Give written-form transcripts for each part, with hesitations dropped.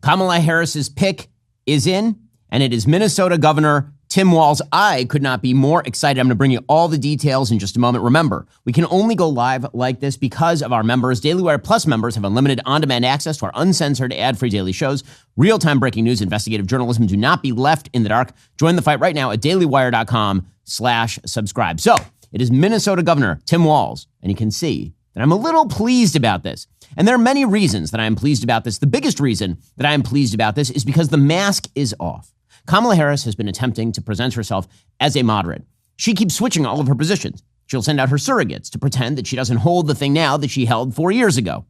Kamala Harris's pick is in, and it is Minnesota Governor Tim Waltz. I could not be more excited. I'm going to bring you all the details in just a moment. Remember, we can only go live like this because of our members. Daily Wire Plus members have unlimited on-demand access to our uncensored, ad-free daily shows, real-time breaking news, investigative journalism. Do not be left in the dark. Join the fight right now at dailywire.com/subscribe. So it is Minnesota Governor Tim Waltz, and you can see that I'm a little pleased about this. And there are many reasons that I am pleased about this. The biggest reason that I am pleased about this is because the mask is off. Kamala Harris has been attempting to present herself as a moderate. She keeps switching all of her positions. She'll send out her surrogates to pretend that she doesn't hold the thing now that she held 4 years ago.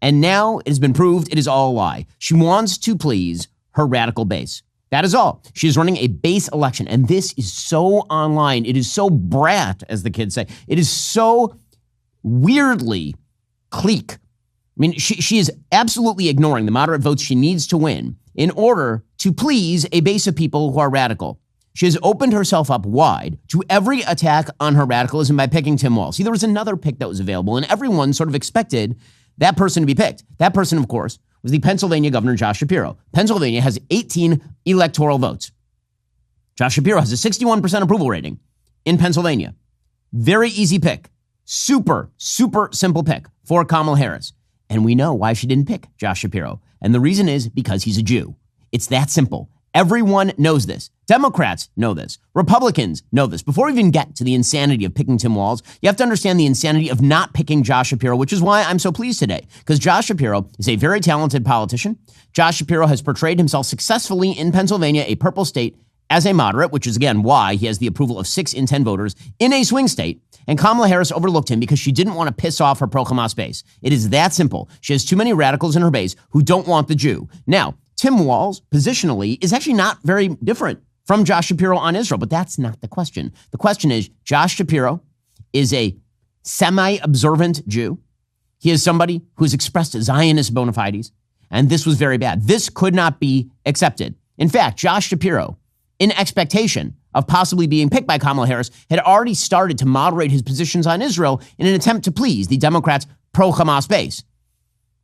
And now it has been proved it is all a lie. She wants to please her radical base. That is all. She is running a base election. And this is so online. It is so brat, as the kids say. It is so weirdly clique. I mean, she is absolutely ignoring the moderate votes she needs to win in order to please a base of people who are radical. She has opened herself up wide to every attack on her radicalism by picking Tim Waltz. See, there was another pick that was available, and everyone sort of expected that person to be picked. That person, of course, was the Pennsylvania Governor, Josh Shapiro. Pennsylvania has 18 electoral votes. Josh Shapiro has a 61% approval rating in Pennsylvania. Very easy pick. Super, super simple pick for Kamala Harris. And we know why she didn't pick Josh Shapiro. And the reason is because he's a Jew. It's that simple. Everyone knows this. Democrats know this. Republicans know this. Before we even get to the insanity of picking Tim Waltz, you have to understand the insanity of not picking Josh Shapiro, which is why I'm so pleased today. Because Josh Shapiro is a very talented politician. Josh Shapiro has portrayed himself successfully in Pennsylvania, a purple state, as a moderate, which is, again, why he has the approval of 6 in 10 voters in a swing state. And Kamala Harris overlooked him because she didn't want to piss off her pro-Hamas base. It is that simple. She has too many radicals in her base who don't want the Jew. Now, Tim Waltz, positionally, is actually not very different from Josh Shapiro on Israel, but that's not the question. The question is, Josh Shapiro is a semi-observant Jew. He is somebody who has expressed Zionist bona fides, and this was very bad. This could not be accepted. In fact, Josh Shapiro, in expectation of possibly being picked by Kamala Harris, had already started to moderate his positions on Israel in an attempt to please the Democrats' pro-Hamas base.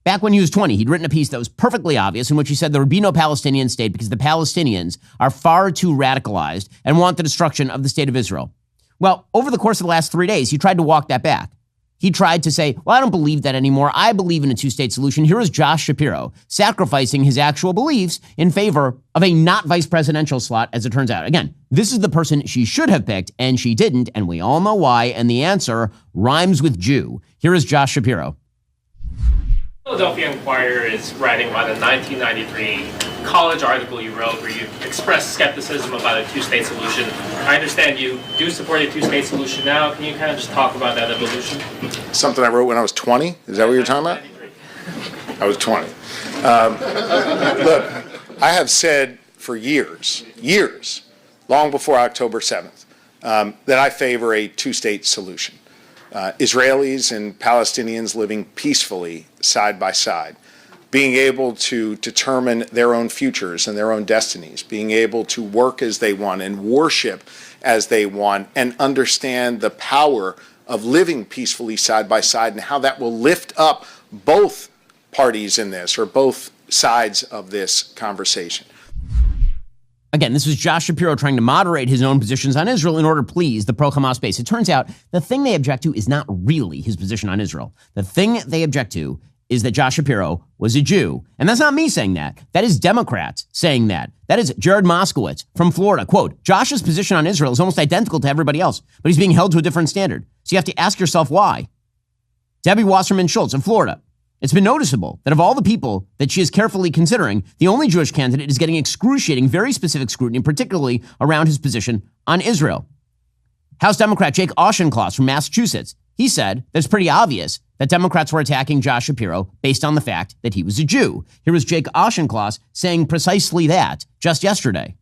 Back when he was 20, he'd written a piece that was perfectly obvious in which he said there would be no Palestinian state because the Palestinians are far too radicalized and want the destruction of the state of Israel. Well, over the course of the last 3 days, he tried to walk that back. He tried to say, well, I don't believe that anymore. I believe in a two-state solution. Here is Josh Shapiro sacrificing his actual beliefs in favor of a not vice presidential slot, as it turns out. Again, this is the person she should have picked, and she didn't, and we all know why, and the answer rhymes with Jew. Here is Josh Shapiro. Philadelphia Inquirer is writing about a 1993 college article you wrote where you expressed skepticism about a two-state solution. I understand you do support a two-state solution now. Can you kind of just talk about that evolution? Something I wrote when I was 20? Is that what you're talking about? I was 20. Look, I have said for years, long before October 7th, that I favor a two-state solution. Israelis and Palestinians living peacefully side by side, being able to determine their own futures and their own destinies, being able to work as they want and worship as they want, and understand the power of living peacefully side by side and how that will lift up both parties in this, or both sides of this conversation. Again, this was Josh Shapiro trying to moderate his own positions on Israel in order to please the pro-Hamas base. It turns out the thing they object to is not really his position on Israel. The thing they object to is that Josh Shapiro was a Jew. And that's not me saying that. That is Democrats saying that. That is Jared Moskowitz from Florida. Quote, Josh's position on Israel is almost identical to everybody else, but he's being held to a different standard. So you have to ask yourself why. Debbie Wasserman Schultz of Florida. It's been noticeable that of all the people that she is carefully considering, the only Jewish candidate is getting excruciating, very specific scrutiny, particularly around his position on Israel. House Democrat Jake Auchincloss from Massachusetts, he said that it's pretty obvious that Democrats were attacking Josh Shapiro based on the fact that he was a Jew. Here was Jake Auchincloss saying precisely that just yesterday.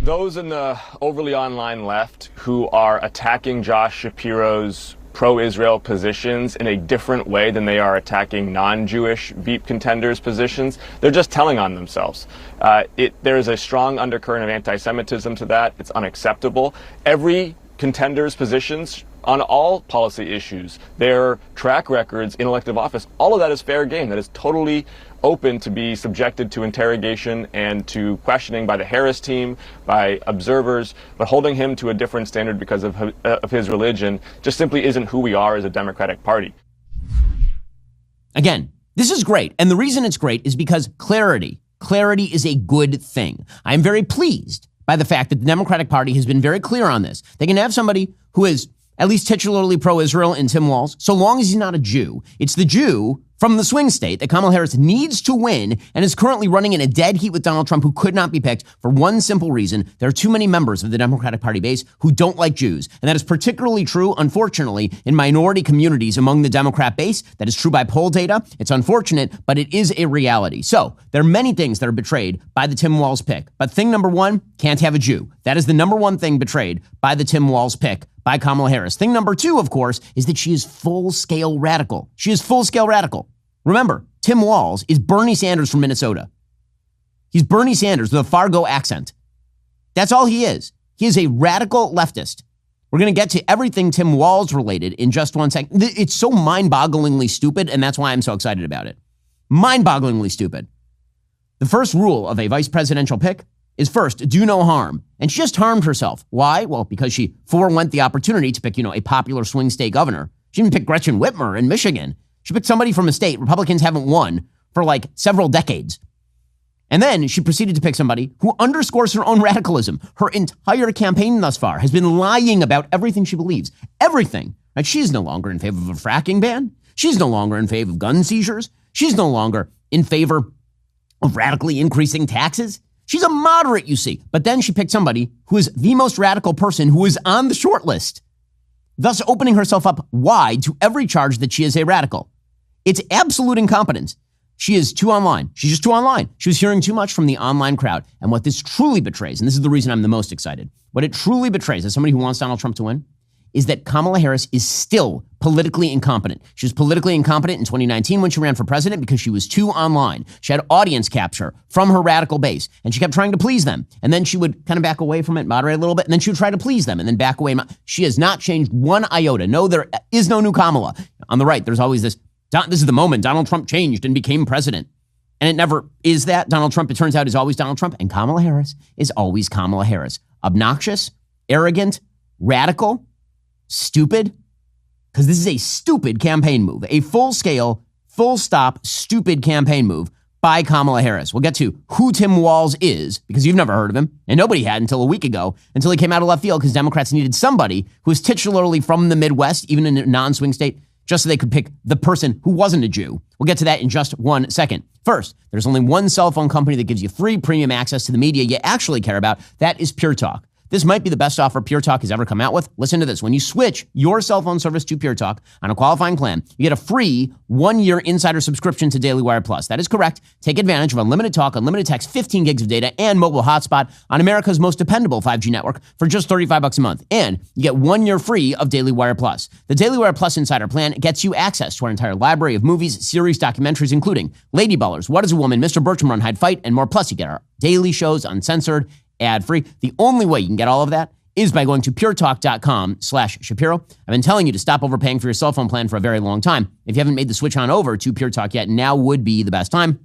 Those in the overly online left who are attacking Josh Shapiro's pro-Israel positions in a different way than they are attacking non-Jewish Veep contenders' positions, they're just telling on themselves. There is a strong undercurrent of anti-Semitism to that. It's unacceptable. Every contender's positions on all policy issues, their track records in elective office, all of that is fair game. That is totally open to be subjected to interrogation and to questioning by the Harris team, by observers, but holding him to a different standard because of his religion just simply isn't who we are as a Democratic Party. Again, this is great. And the reason it's great is because clarity is a good thing. I'm very pleased by the fact that the Democratic Party has been very clear on this. They can have somebody who is at least titularly pro-Israel in Tim Waltz, so long as he's not a Jew. It's the Jew from the swing state that Kamala Harris needs to win and is currently running in a dead heat with Donald Trump, who could not be picked for one simple reason. There are too many members of the Democratic Party base who don't like Jews. And that is particularly true, unfortunately, in minority communities among the Democrat base. That is true by poll data. It's unfortunate, but it is a reality. So there are many things that are betrayed by the Tim Waltz pick. But thing number one, can't have a Jew. That is the number one thing betrayed by the Tim Waltz pick by Kamala Harris. Thing number two, of course, is that she is full-scale radical. She is full-scale radical. Remember, Tim Walz is Bernie Sanders from Minnesota. He's Bernie Sanders with a Fargo accent. That's all he is. He is a radical leftist. We're going to get to everything Tim Walz related in just one second. It's so mind-bogglingly stupid, and that's why I'm so excited about it. Mind-bogglingly stupid. The first rule of a vice presidential pick is first, do no harm. And she just harmed herself. Why? Well, because she forewent the opportunity to pick, a popular swing state governor. She didn't pick Gretchen Whitmer in Michigan. She picked somebody from a state Republicans haven't won for like several decades. And then she proceeded to pick somebody who underscores her own radicalism. Her entire campaign thus far has been lying about everything she believes. Everything. Right? She's no longer in favor of a fracking ban. She's no longer in favor of gun seizures. She's no longer in favor of radically increasing taxes. She's a moderate, you see. But then she picked somebody who is the most radical person who is on the short list, thus opening herself up wide to every charge that she is a radical. It's absolute incompetence. She is too online. She's just too online. She was hearing too much from the online crowd. And what this truly betrays, and this is the reason I'm the most excited, what it truly betrays as somebody who wants Donald Trump to win, is that Kamala Harris is still politically incompetent. She was politically incompetent in 2019 when she ran for president because she was too online. She had audience capture from her radical base, and she kept trying to please them. And then she would kind of back away from it, moderate a little bit, and then she would try to please them and then back away. She has not changed one iota. No, there is no new Kamala. On the right, there's always this is the moment Donald Trump changed and became president. And it never is that. Donald Trump, it turns out, is always Donald Trump. And Kamala Harris is always Kamala Harris. Obnoxious, arrogant, radical, stupid. Because this is a stupid campaign move. A full-scale, full-stop, stupid campaign move by Kamala Harris. We'll get to who Tim Walz is, because you've never heard of him. And nobody had until a week ago, until he came out of left field, because Democrats needed somebody who was titularly from the Midwest, even in a non-swing state, just so they could pick the person who wasn't a Jew. We'll get to that in just 1 second. First, there's only one cell phone company that gives you free premium access to the media you actually care about. That is Pure Talk. This might be the best offer Pure Talk has ever come out with. Listen to this. When you switch your cell phone service to Pure Talk on a qualifying plan, you get a free 1-year insider subscription to Daily Wire Plus. That is correct. Take advantage of unlimited talk, unlimited text, 15 gigs of data, and mobile hotspot on America's most dependable 5G network for just $35 a month. And you get 1 year free of Daily Wire Plus. The Daily Wire Plus insider plan gets you access to our entire library of movies, series, documentaries, including Lady Ballers, What is a Woman, Mr. Bertram, Run, Hide, Fight, and more. Plus, you get our daily shows uncensored, ad-free. The only way you can get all of that is by going to puretalk.com/Shapiro. I've been telling you to stop overpaying for your cell phone plan for a very long time. If you haven't made the switch on over to Pure Talk yet, now would be the best time.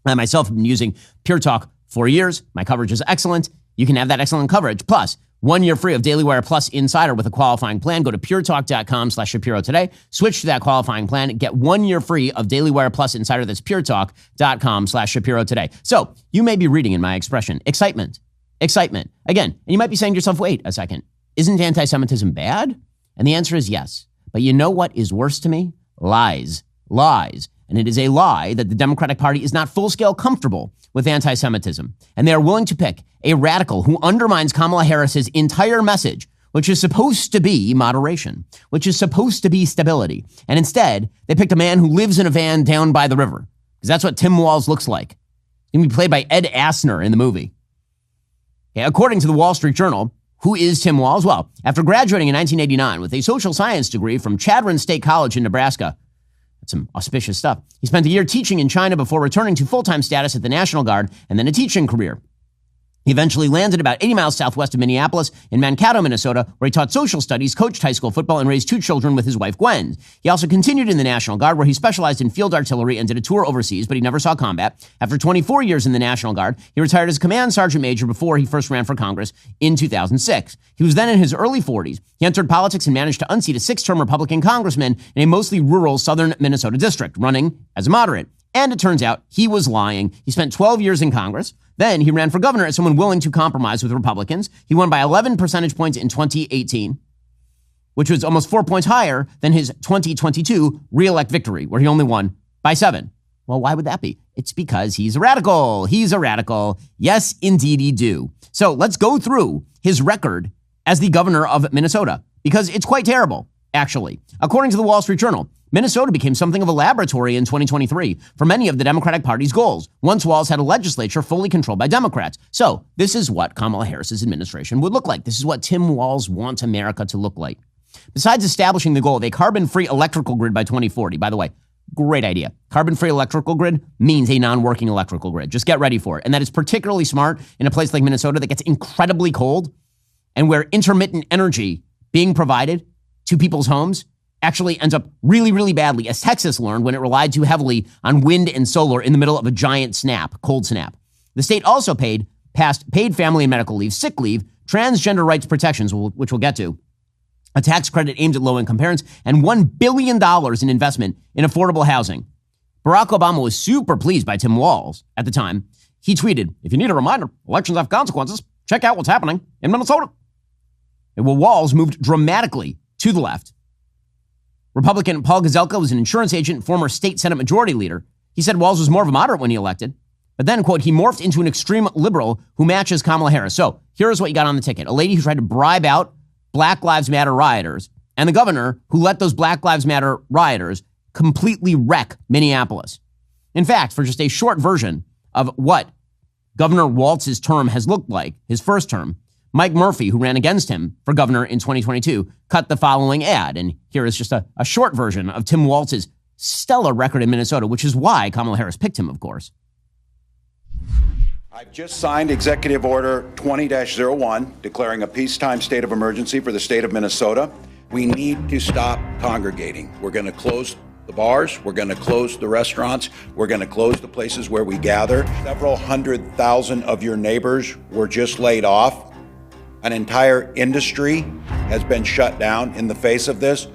I myself have been using Pure Talk for years. My coverage is excellent. You can have that excellent coverage. Plus, 1 year free of Daily Wire Plus Insider with a qualifying plan. Go to puretalk.com/Shapiro today. Switch to that qualifying plan. Get 1 year free of Daily Wire Plus Insider. That's puretalk.com/Shapiro today. So you may be reading in my expression, excitement. Excitement. Again, and you might be saying to yourself, wait a second, isn't anti-Semitism bad? And the answer is yes. But you know what is worse to me? Lies. Lies. And it is a lie that the Democratic Party is not full-scale comfortable with anti-Semitism. And they are willing to pick a radical who undermines Kamala Harris's entire message, which is supposed to be moderation, which is supposed to be stability. And instead, they picked a man who lives in a van down by the river. Because that's what Tim Waltz looks like. He's going to be played by Ed Asner in the movie. According to the Wall Street Journal, who is Tim Waltz? Well, after graduating in 1989 with a social science degree from Chadron State College in Nebraska, that's some auspicious stuff. He spent a year teaching in China before returning to full-time status at the National Guard and then a teaching career. He eventually landed about 80 miles southwest of Minneapolis in Mankato, Minnesota, where he taught social studies, coached high school football, and raised 2 children with his wife, Gwen. He also continued in the National Guard, where he specialized in field artillery and did a tour overseas, but he never saw combat. After 24 years in the National Guard, he retired as a command sergeant major before he first ran for Congress in 2006. He was then in his early 40s. He entered politics and managed to unseat a 6-term Republican congressman in a mostly rural southern Minnesota district, running as a moderate. And it turns out he was lying. He spent 12 years in Congress. Then he ran for governor as someone willing to compromise with Republicans. He won by 11 percentage points in 2018, which was almost 4 points higher than his 2022 re-elect victory, where he only won by 7. Well, why would that be? It's because he's a radical. He's a radical. Yes, indeed he do. So let's go through his record as the governor of Minnesota, because it's quite terrible, actually. According to the Wall Street Journal, Minnesota became something of a laboratory in 2023 for many of the Democratic Party's goals. Once Walz had a legislature fully controlled by Democrats. So this is what Kamala Harris's administration would look like. This is what Tim Walz wants America to look like. Besides establishing the goal of a carbon-free electrical grid by 2040, by the way, great idea. Carbon-free electrical grid means a non-working electrical grid. Just get ready for it. And that is particularly smart in a place like Minnesota that gets incredibly cold and where intermittent energy being provided to people's homes actually ends up really, really badly, as Texas learned when it relied too heavily on wind and solar in the middle of a giant cold snap. The state also passed paid family and medical leave, sick leave, transgender rights protections, which we'll get to, a tax credit aimed at low-income parents, and $1 billion in investment in affordable housing. Barack Obama was super pleased by Tim Walz at the time. He tweeted, "If you need a reminder, elections have consequences. Check out what's happening in Minnesota." And well, Walz moved dramatically to the left. Republican Paul Gazelka was an insurance agent, former state Senate majority leader. He said Walz was more of a moderate when he elected. But then, quote, he morphed into an extreme liberal who matches Kamala Harris. So here's what you got on the ticket. A lady who tried to bribe out Black Lives Matter rioters and the governor who let those Black Lives Matter rioters completely wreck Minneapolis. In fact, for just a short version of what Governor Walz's term has looked like, his first term, Mike Murphy, who ran against him for governor in 2022, cut the following ad. And here is just a short version of Tim Waltz's stellar record in Minnesota, which is why Kamala Harris picked him, of course. I've just signed Executive Order 20-01, declaring a peacetime state of emergency for the state of Minnesota. We need to stop congregating. We're going to close the bars. We're going to close the restaurants. We're going to close the places where we gather. Several 100,000 of your neighbors were just laid off. An entire industry has been shut down in the face of this,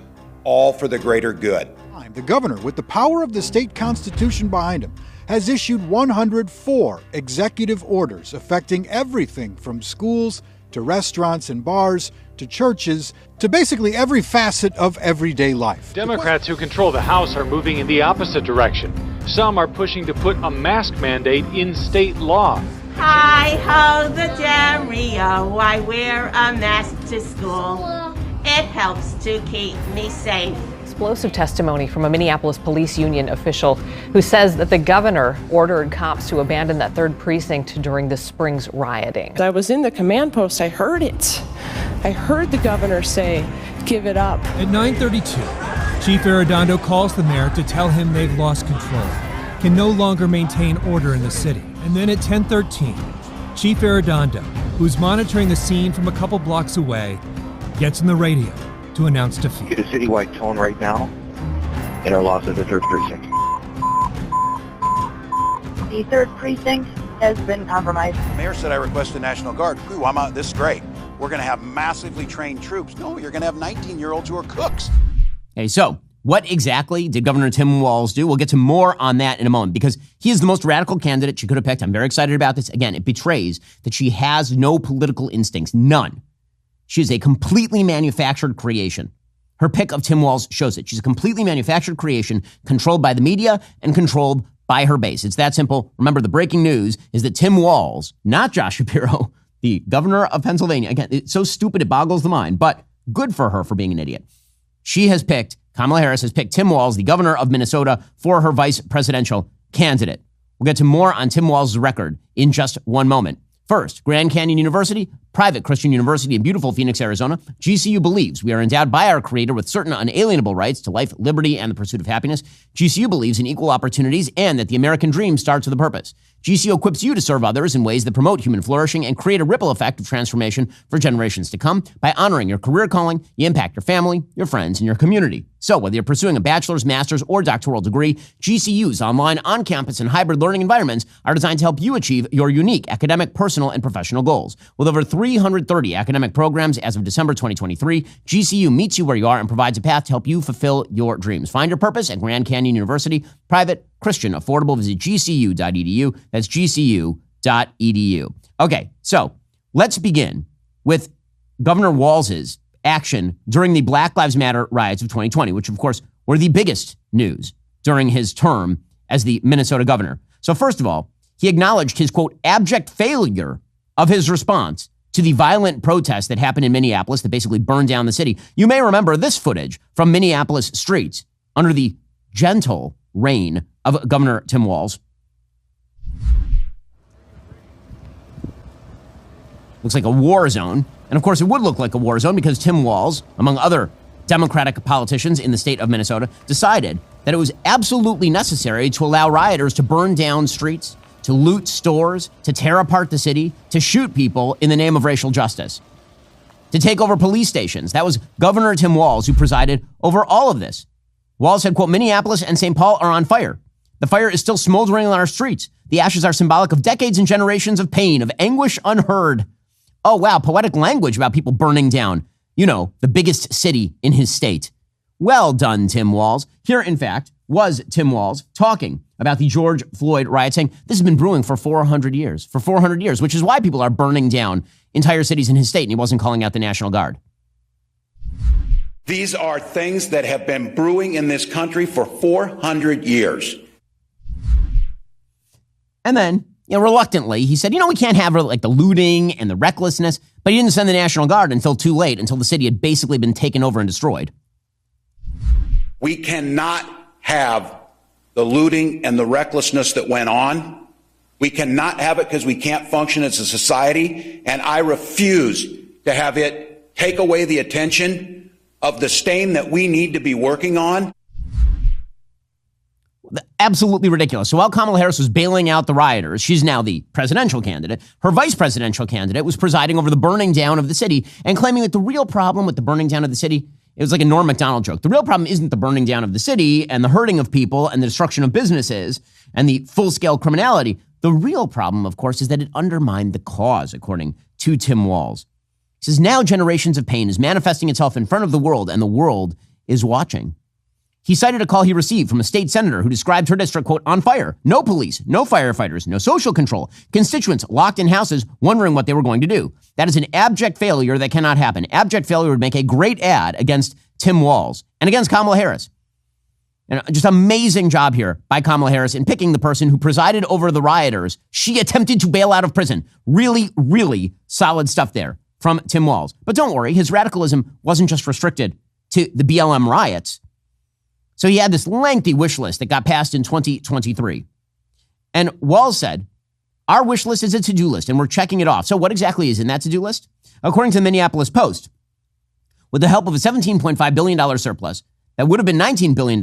all for the greater good. The governor, with the power of the state constitution behind him, has issued 104 executive orders affecting everything from schools to restaurants and bars to churches to basically every facet of everyday life. Democrats who control the House are moving in the opposite direction. Some are pushing to put a mask mandate in state law. Hi ho the Dario, I wear a mask to school. It helps to keep me safe. Explosive testimony from a Minneapolis police union official who says that the governor ordered cops to abandon that 3rd precinct during the spring's rioting. I was in the command post, I heard it. I heard the governor say, give it up. At 9:32, Chief Arredondo calls the mayor to tell him they've lost control, can no longer maintain order in the city. And then at 10:13, Chief Arredondo, who's monitoring the scene from a couple blocks away, gets on the radio to announce defeat. Get a citywide tone right now in our loss of the 3rd precinct. The 3rd precinct has been compromised. The mayor said I request the National Guard. Ooh, this is great. We're going to have massively trained troops. No, you're going to have 19-year-olds who are cooks. Hey, so what exactly did Governor Tim Walz do? We'll get to more on that in a moment because he is the most radical candidate she could have picked. I'm very excited about this. Again, it betrays that she has no political instincts, none. She is a completely manufactured creation. Her pick of Tim Walz shows it. She's a completely manufactured creation controlled by the media and controlled by her base. It's that simple. Remember, the breaking news is that Tim Walz, not Josh Shapiro, the governor of Pennsylvania, again, it's so stupid it boggles the mind, but good for her for being an idiot. Kamala Harris has picked Tim Walz, the governor of Minnesota, for her vice presidential candidate. We'll get to more on Tim Walz's record in just one moment. First, Grand Canyon University private Christian university in beautiful Phoenix, Arizona, GCU believes we are endowed by our Creator with certain unalienable rights to life, liberty, and the pursuit of happiness. GCU believes in equal opportunities and that the American dream starts with a purpose. GCU equips you to serve others in ways that promote human flourishing and create a ripple effect of transformation for generations to come. By honoring your career calling, you impact your family, your friends, and your community. So whether you're pursuing a bachelor's, master's, or doctoral degree, GCU's online, on-campus, and hybrid learning environments are designed to help you achieve your unique academic, personal, and professional goals. With over 330 academic programs as of December 2023, GCU meets you where you are and provides a path to help you fulfill your dreams. Find your purpose at Grand Canyon University. Private, Christian, affordable. Visit gcu.edu. That's gcu.edu. Okay, so let's begin with Governor Walz's action during the Black Lives Matter riots of 2020, which, of course, were the biggest news during his term as the Minnesota governor. So first of all, he acknowledged his, quote, abject failure of his response to the violent protest that happened in Minneapolis that basically burned down the city. You may remember this footage from Minneapolis streets under the gentle reign of Governor Tim Waltz. Looks like a war zone. And of course, it would look like a war zone because Tim Waltz, among other Democratic politicians in the state of Minnesota, decided that it was absolutely necessary to allow rioters to burn down streets, to loot stores, to tear apart the city, to shoot people in the name of racial justice, to take over police stations. That was Governor Tim Waltz who presided over all of this. Waltz said, quote, Minneapolis and St. Paul are on fire. The fire is still smoldering on our streets. The ashes are symbolic of decades and generations of pain, of anguish unheard. Oh, wow, poetic language about people burning down, you know, the biggest city in his state. Well done, Tim Waltz. Here, in fact, was Tim Waltz talking about the George Floyd riot, saying this has been brewing for 400 years, which is why people are burning down entire cities in his state, and he wasn't calling out the National Guard. These are things that have been brewing in this country for 400 years. And then, reluctantly, he said, we can't have like the looting and the recklessness, but he didn't send the National Guard until too late, until the city had basically been taken over and destroyed. We cannot have the looting and the recklessness that went on. We cannot have it because we can't function as a society, and I refuse to have it take away the attention of the stain that we need to be working on. Absolutely ridiculous. So while Kamala Harris was bailing out the rioters, she's now the presidential candidate, her vice presidential candidate was presiding over the burning down of the city and claiming that the real problem with the burning down of the city, it was like a Norm Macdonald joke. The real problem isn't the burning down of the city and the hurting of people and the destruction of businesses and the full-scale criminality. The real problem, of course, is that it undermined the cause, according to Tim Waltz. He says, now generations of pain is manifesting itself in front of the world, and the world is watching. He cited a call he received from a state senator who described her district, quote, on fire. No police, no firefighters, no social control. Constituents locked in houses wondering what they were going to do. That is an abject failure that cannot happen. Abject failure would make a great ad against Tim Waltz and against Kamala Harris. And just amazing job here by Kamala Harris in picking the person who presided over the rioters she attempted to bail out of prison. Really, really solid stuff there from Tim Waltz. But don't worry, his radicalism wasn't just restricted to the BLM riots. So he had this lengthy wish list that got passed in 2023. And Walz said, our wish list is a to-do list, and we're checking it off. So what exactly is in that to-do list? According to the Minneapolis Post, with the help of a $17.5 billion surplus, that would have been $19 billion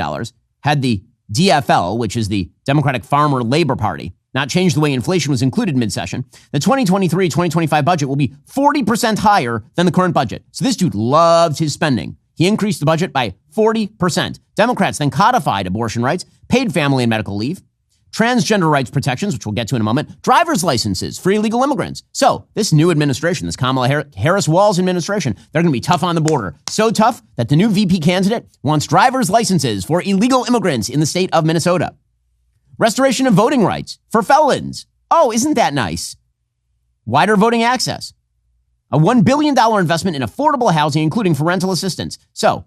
had the DFL, which is the Democratic Farmer Labor Party, not changed the way inflation was included mid-session, the 2023-2025 budget will be 40% higher than the current budget. So this dude loves his spending. He increased the budget by 40%. Democrats then codified abortion rights, paid family and medical leave, transgender rights protections, which we'll get to in a moment, driver's licenses for illegal immigrants. So this new administration, this Kamala Harris-Walz administration, they're going to be tough on the border. So tough that the new VP candidate wants driver's licenses for illegal immigrants in the state of Minnesota. Restoration of voting rights for felons. Oh, isn't that nice? Wider voting access. A $1 billion investment in affordable housing, including for rental assistance. So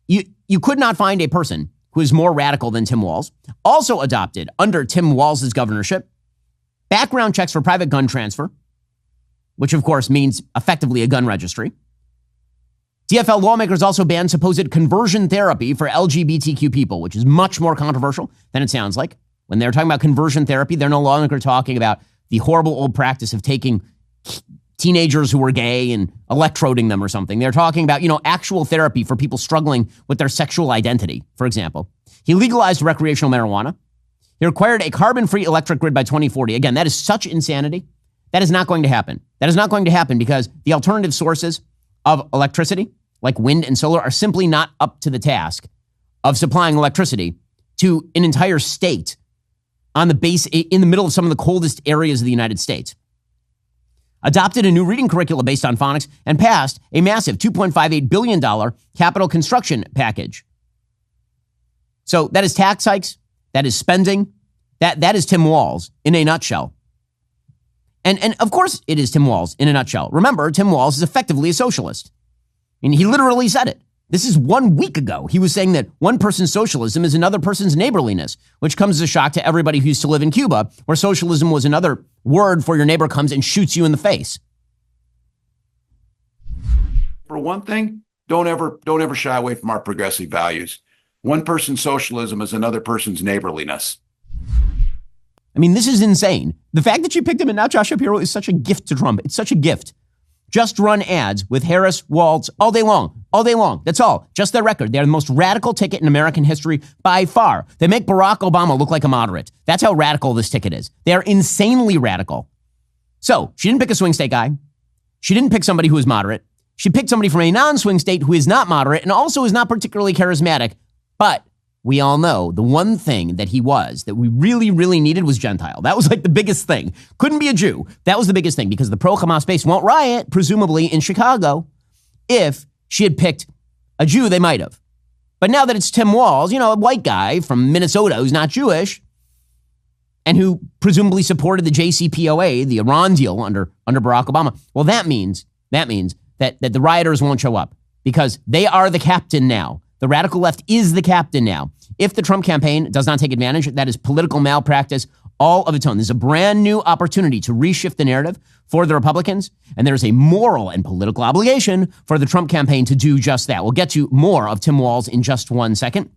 you could not find a person who is more radical than Tim Waltz. Also adopted under Tim Walz's governorship, background checks for private gun transfer, which of course means effectively a gun registry. DFL lawmakers also banned supposed conversion therapy for LGBTQ people, which is much more controversial than it sounds like. When they're talking about conversion therapy, they're no longer talking about the horrible old practice of taking teenagers who were gay and electroding them or something. They're talking about, actual therapy for people struggling with their sexual identity, for example. He legalized recreational marijuana. He required a carbon-free electric grid by 2040. Again, that is such insanity. That is not going to happen. That is not going to happen because the alternative sources of electricity, like wind and solar, are simply not up to the task of supplying electricity to an entire state on the base in the middle of some of the coldest areas of the United States. Adopted a new reading curricula based on phonics and passed a massive $2.58 billion capital construction package. So that is tax hikes. That is spending. That is Tim Walz in a nutshell. And of course it is Tim Walz in a nutshell. Remember, Tim Walz is effectively a socialist. And he literally said it. This is 1 week ago. He was saying that one person's socialism is another person's neighborliness, which comes as a shock to everybody who used to live in Cuba, where socialism was another word for your neighbor comes and shoots you in the face. For one thing, don't ever shy away from our progressive values. One person's socialism is another person's neighborliness. I mean, this is insane. The fact that you picked him and now Josh Shapiro is such a gift to Trump. It's such a gift. Just run ads with Harris, Walz, all day long. All day long. That's all. Just their record. They're the most radical ticket in American history by far. They make Barack Obama look like a moderate. That's how radical this ticket is. They are insanely radical. So she didn't pick a swing state guy. She didn't pick somebody who is moderate. She picked somebody from a non-swing state who is not moderate and also is not particularly charismatic. But we all know the one thing that he was that we really, really needed was Gentile. That was like the biggest thing. Couldn't be a Jew. That was the biggest thing because the pro-Hamas base won't riot, presumably in Chicago. If she had picked a Jew, they might have. But now that it's Tim Walz, a white guy from Minnesota who's not Jewish and who presumably supported the JCPOA, the Iran deal under Barack Obama, well, that means that the rioters won't show up because they are the captain now. The radical left is the captain now. If the Trump campaign does not take advantage, that is political malpractice all of its own. There's a brand new opportunity to reshift the narrative for the Republicans, and there's a moral and political obligation for the Trump campaign to do just that. We'll get to more of Tim Walz in just 1 second.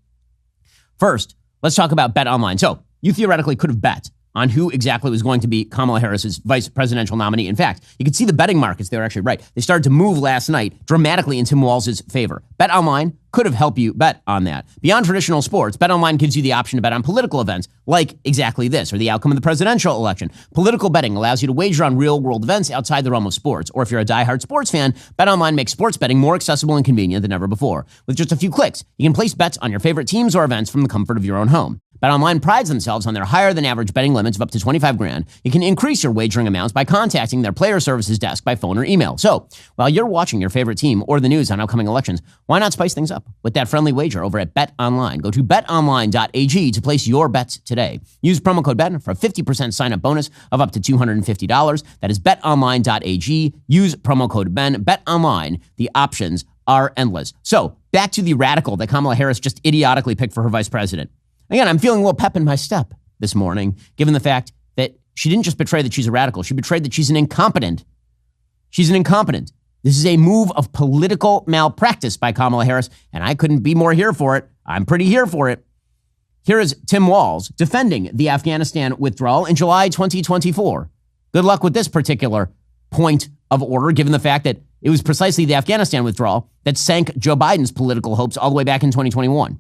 First, let's talk about Bet Online. So you theoretically could have bet on who exactly was going to be Kamala Harris's vice presidential nominee. In fact, you could see the betting markets. They were actually right. They started to move last night dramatically in Tim Walz's favor. Bet Online could have helped you bet on that. Beyond traditional sports, Bet Online gives you the option to bet on political events like exactly this, or the outcome of the presidential election. Political betting allows you to wager on real-world events outside the realm of sports. Or if you're a diehard sports fan, Bet Online makes sports betting more accessible and convenient than ever before. With just a few clicks, you can place bets on your favorite teams or events from the comfort of your own home. BetOnline prides themselves on their higher-than-average betting limits of up to $25,000. You can increase your wagering amounts by contacting their player services desk by phone or email. So, while you're watching your favorite team or the news on upcoming elections, why not spice things up with that friendly wager over at BetOnline? Go to betonline.ag to place your bets today. Use promo code BEN for a 50% sign-up bonus of up to $250. That is betonline.ag. Use promo code BEN. BetOnline. The options are endless. So, back to the radical that Kamala Harris just idiotically picked for her vice president. Again, I'm feeling a little pep in my step this morning, given the fact that she didn't just betray that she's a radical. She betrayed that she's an incompetent. She's an incompetent. This is a move of political malpractice by Kamala Harris, and I couldn't be more here for it. I'm pretty here for it. Here is Tim Walz defending the Afghanistan withdrawal in July 2024. Good luck with this particular point of order, given the fact that it was precisely the Afghanistan withdrawal that sank Joe Biden's political hopes all the way back in 2021.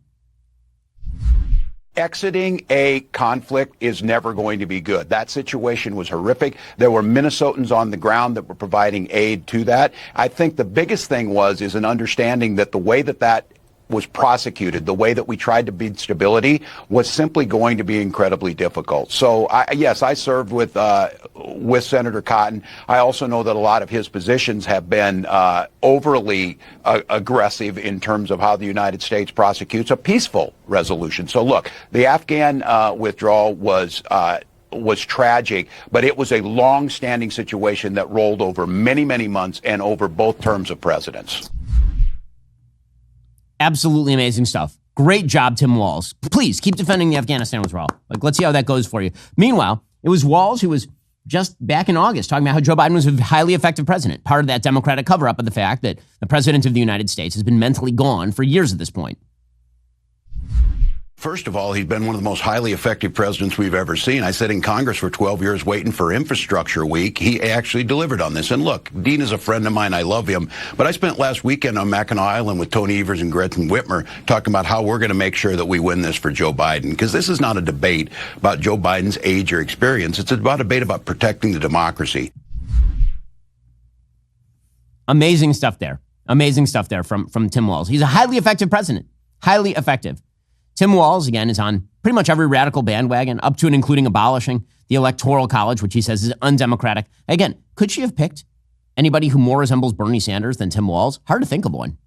Exiting a conflict is never going to be good. That situation was horrific. There were Minnesotans on the ground that were providing aid to that. I think the biggest thing is an understanding that the way that was prosecuted, the way that we tried to build stability, was simply going to be incredibly difficult. So, I served with Senator Cotton. I also know that a lot of his positions have been overly aggressive in terms of how the United States prosecutes a peaceful resolution. So, look, the Afghan withdrawal was tragic, but it was a long-standing situation that rolled over many, many months and over both terms of presidents. Absolutely amazing stuff. Great job, Tim Walz. Please keep defending the Afghanistan withdrawal. Let's see how that goes for you. Meanwhile, it was Walz who was just back in August talking about how Joe Biden was a highly effective president. Part of that Democratic cover-up of the fact that the president of the United States has been mentally gone for years at this point. First of all, he's been one of the most highly effective presidents we've ever seen. I sat in Congress for 12 years waiting for Infrastructure Week. He actually delivered on this. And look, Dean is a friend of mine. I love him. But I spent last weekend on Mackinac Island with Tony Evers and Gretchen Whitmer talking about how we're going to make sure that we win this for Joe Biden. Because this is not a debate about Joe Biden's age or experience. It's about a debate about protecting the democracy. Amazing stuff there. Amazing stuff there from Tim Walz. He's a highly effective president. Highly effective. Tim Walz, again, is on pretty much every radical bandwagon, up to and including abolishing the Electoral College, which he says is undemocratic. Again, could she have picked anybody who more resembles Bernie Sanders than Tim Walz? Hard to think of one.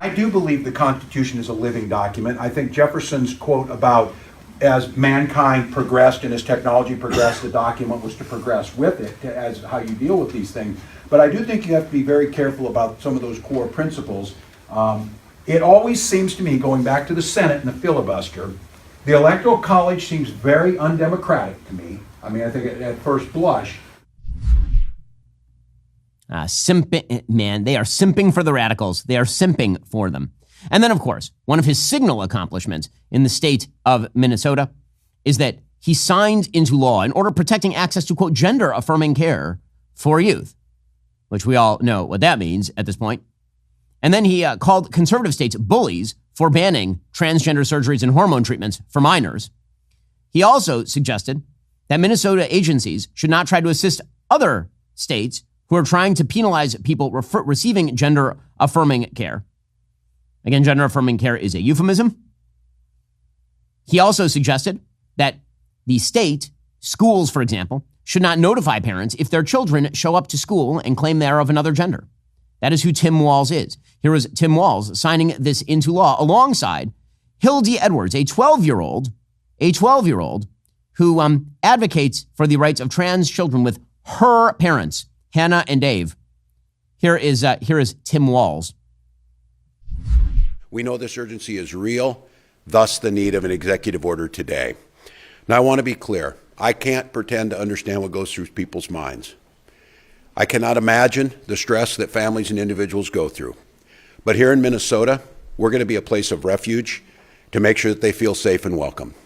I do believe the Constitution is a living document. I think Jefferson's quote about as mankind progressed and as technology progressed, the document was to progress with it, as how you deal with these things. But I do think you have to be very careful about some of those core principles. It always seems to me, going back to the Senate and the filibuster, the Electoral College seems very undemocratic to me. I mean, I think at first blush. Simping, man, they are simping for the radicals. They are simping for them. And then, of course, one of his signal accomplishments in the state of Minnesota is that he signed into law an order protecting access to, quote, gender-affirming care for youth, which we all know what that means at this point. And then he called conservative states bullies for banning transgender surgeries and hormone treatments for minors. He also suggested that Minnesota agencies should not try to assist other states who are trying to penalize people receiving gender-affirming care. Again, gender-affirming care is a euphemism. He also suggested that the state, schools, for example, should not notify parents if their children show up to school and claim they are of another gender. That is who Tim Walz is. Here is Tim Walz signing this into law alongside Hildy Edwards, a 12-year-old who advocates for the rights of trans children with her parents, Hannah and Dave. Here is Tim Walz. We know this urgency is real, thus the need of an executive order today. Now, I want to be clear. I can't pretend to understand what goes through people's minds. I cannot imagine the stress that families and individuals go through. But here in Minnesota, we're going to be a place of refuge to make sure that they feel safe and welcome.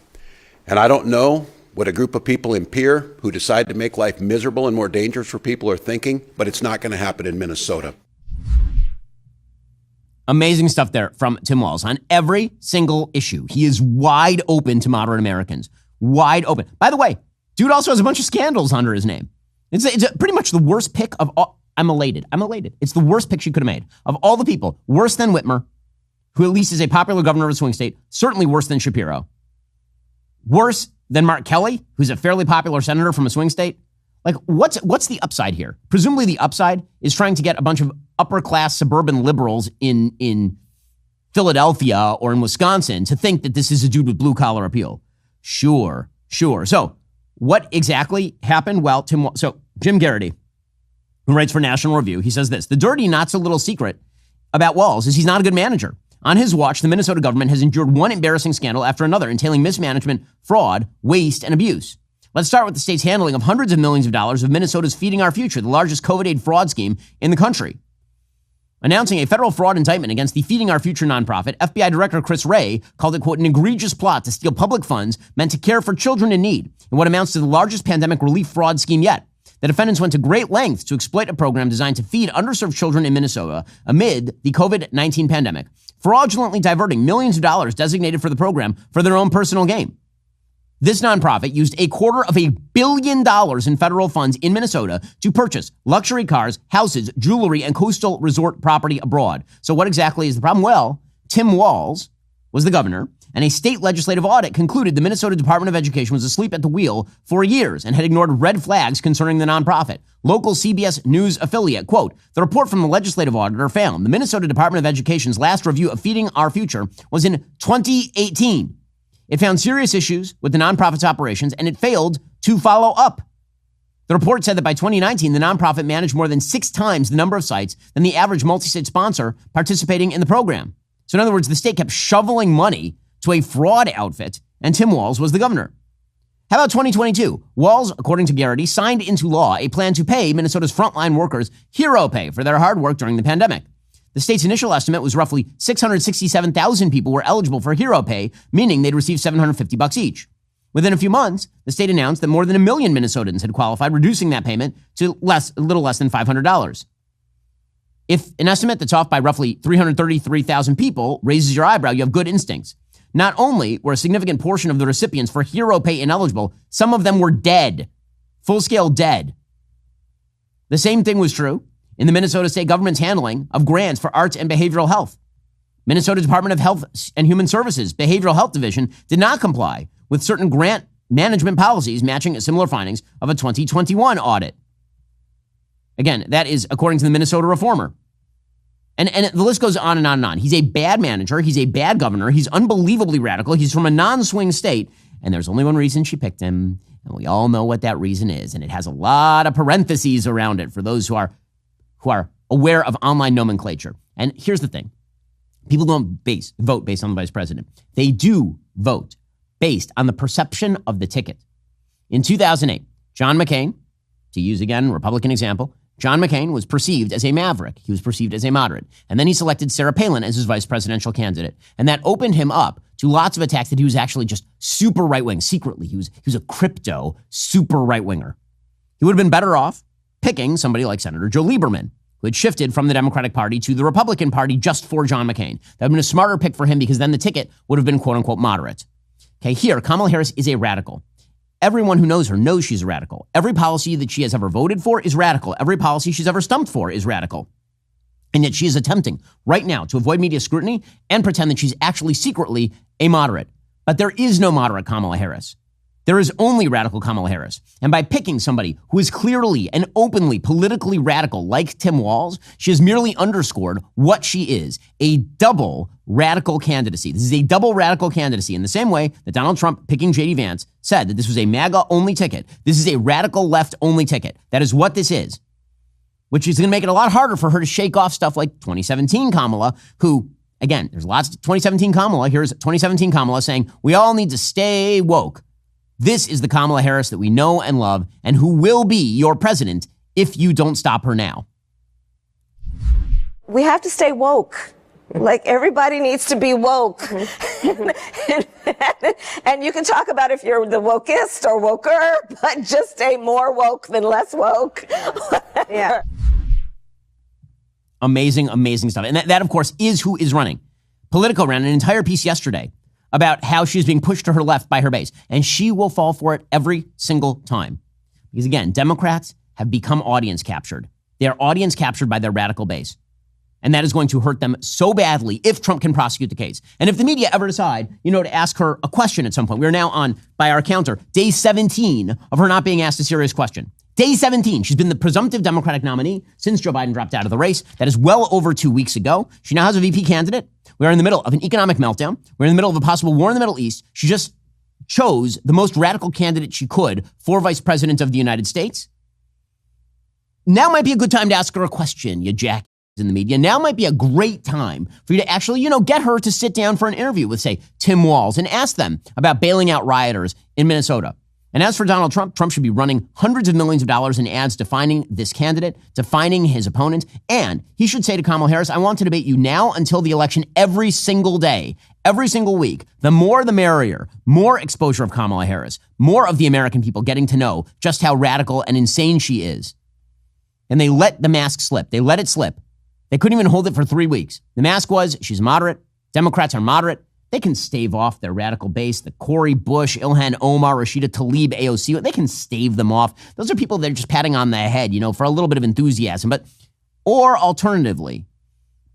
And I don't know what a group of people in Pierre who decide to make life miserable and more dangerous for people are thinking, but it's not going to happen in Minnesota. Amazing stuff there from Tim Walz on every single issue. He is wide open to moderate Americans. Wide open. By the way, dude also has a bunch of scandals under his name. It's pretty much the worst pick of all. I'm elated. It's the worst pick she could have made. Of all the people, worse than Whitmer, who at least is a popular governor of a swing state, certainly worse than Shapiro. Worse than Mark Kelly, who's a fairly popular senator from a swing state. Like, what's the upside here? Presumably the upside is trying to get a bunch of upper-class suburban liberals in Philadelphia or in Wisconsin to think that this is a dude with blue-collar appeal. Sure. So what exactly happened? Well, Jim Garrity, who writes for National Review, he says this: the dirty, not-so-little secret about Walz is he's not a good manager. On his watch, the Minnesota government has endured one embarrassing scandal after another, entailing mismanagement, fraud, waste, and abuse. Let's start with the state's handling of hundreds of millions of dollars of Minnesota's Feeding Our Future, the largest COVID aid fraud scheme in the country. Announcing a federal fraud indictment against the Feeding Our Future nonprofit, FBI Director Chris Wray called it, quote, an egregious plot to steal public funds meant to care for children in need in what amounts to the largest pandemic relief fraud scheme yet. The defendants went to great lengths to exploit a program designed to feed underserved children in Minnesota amid the COVID-19 pandemic, fraudulently diverting millions of dollars designated for the program for their own personal gain. This nonprofit used $250 million in federal funds in Minnesota to purchase luxury cars, houses, jewelry, and coastal resort property abroad. So what exactly is the problem? Well, Tim Walz was the governor, and a state legislative audit concluded the Minnesota Department of Education was asleep at the wheel for years and had ignored red flags concerning the nonprofit. Local CBS News affiliate, quote, the report from the legislative auditor found the Minnesota Department of Education's last review of Feeding Our Future was in 2018. It found serious issues with the nonprofit's operations, and it failed to follow up. The report said that by 2019, the nonprofit managed more than 6 times the number of sites than the average multi-state sponsor participating in the program. So in other words, the state kept shoveling money to a fraud outfit, and Tim Walz was the governor. How about 2022? Walz, according to Garrity, signed into law a plan to pay Minnesota's frontline workers hero pay for their hard work during the pandemic. The state's initial estimate was roughly 667,000 people were eligible for hero pay, meaning they'd receive $750 each. Within a few months, the state announced that more than 1 million Minnesotans had qualified, reducing that payment to a little less than $500. If an estimate that's off by roughly 333,000 people raises your eyebrow, you have good instincts. Not only were a significant portion of the recipients for hero pay ineligible, some of them were dead, full-scale dead. The same thing was true in the Minnesota state government's handling of grants for arts and behavioral health. Minnesota Department of Health and Human Services Behavioral Health Division did not comply with certain grant management policies matching similar findings of a 2021 audit. Again, that is according to the Minnesota Reformer. And the list goes on and on and on. He's a bad manager. He's a bad governor. He's unbelievably radical. He's from a non-swing state. And there's only one reason she picked him. And we all know what that reason is. And it has a lot of parentheses around it for those who are aware of online nomenclature. And here's the thing. People don't vote based on the vice president. They do vote based on the perception of the ticket. In 2008, John McCain, to use again, Republican example, John McCain was perceived as a maverick. He was perceived as a moderate. And then he selected Sarah Palin as his vice presidential candidate. And that opened him up to lots of attacks that he was actually just super right-wing. Secretly, he was a crypto super right-winger. He would have been better off picking somebody like Senator Joe Lieberman, who had shifted from the Democratic Party to the Republican Party just for John McCain. That would have been a smarter pick for him because then the ticket would have been quote-unquote moderate. Okay, here, Kamala Harris is a radical. Everyone who knows her knows she's a radical. Every policy that she has ever voted for is radical. Every policy she's ever stumped for is radical. And yet she is attempting right now to avoid media scrutiny and pretend that she's actually secretly a moderate. But there is no moderate Kamala Harris. There is only radical Kamala Harris. And by picking somebody who is clearly and openly politically radical like Tim Waltz, she has merely underscored what she is, a double radical candidacy. This is a double radical candidacy in the same way that Donald Trump picking J.D. Vance said that this was a MAGA-only ticket. This is a radical left-only ticket. That is what this is, which is going to make it a lot harder for her to shake off stuff like 2017 Kamala, who, again, there's lots of 2017 Kamala. Here's 2017 Kamala saying, we all need to stay woke. This is the Kamala Harris that we know and love and who will be your president if you don't stop her now. We have to stay woke. Like, everybody needs to be woke. And you can talk about if you're the wokest or woker, but just stay more woke than less woke. Yeah. Amazing, amazing stuff. And that, of course, is who is running. Politico ran an entire piece yesterday about how she's being pushed to her left by her base. And she will fall for it every single time. Because again, Democrats have become audience captured. They are audience captured by their radical base. And that is going to hurt them so badly if Trump can prosecute the case. And if the media ever decide, to ask her a question at some point. We're now on, by our counter, day 17 of her not being asked a serious question. Day 17. She's been the presumptive Democratic nominee since Joe Biden dropped out of the race. That is well over 2 weeks ago. She now has a VP candidate. We are in the middle of an economic meltdown. We're in the middle of a possible war in the Middle East. She just chose the most radical candidate she could for vice president of the United States. Now might be a good time to ask her a question, you jack in the media. Now might be a great time for you to actually, get her to sit down for an interview with, say, Tim Waltz and ask them about bailing out rioters in Minnesota. And as for Donald Trump, Trump should be running hundreds of millions of dollars in ads defining this candidate, defining his opponent. And he should say to Kamala Harris, I want to debate you now until the election every single day, every single week. The more the merrier, more exposure of Kamala Harris, more of the American people getting to know just how radical and insane she is. And they let the mask slip. They let it slip. They couldn't even hold it for 3 weeks. The mask was, she's moderate. Democrats are moderate. They can stave off their radical base, the Cori Bush, Ilhan Omar, Rashida Tlaib, AOC. They can stave them off. Those are people that are just patting on the head, for a little bit of enthusiasm. Or alternatively,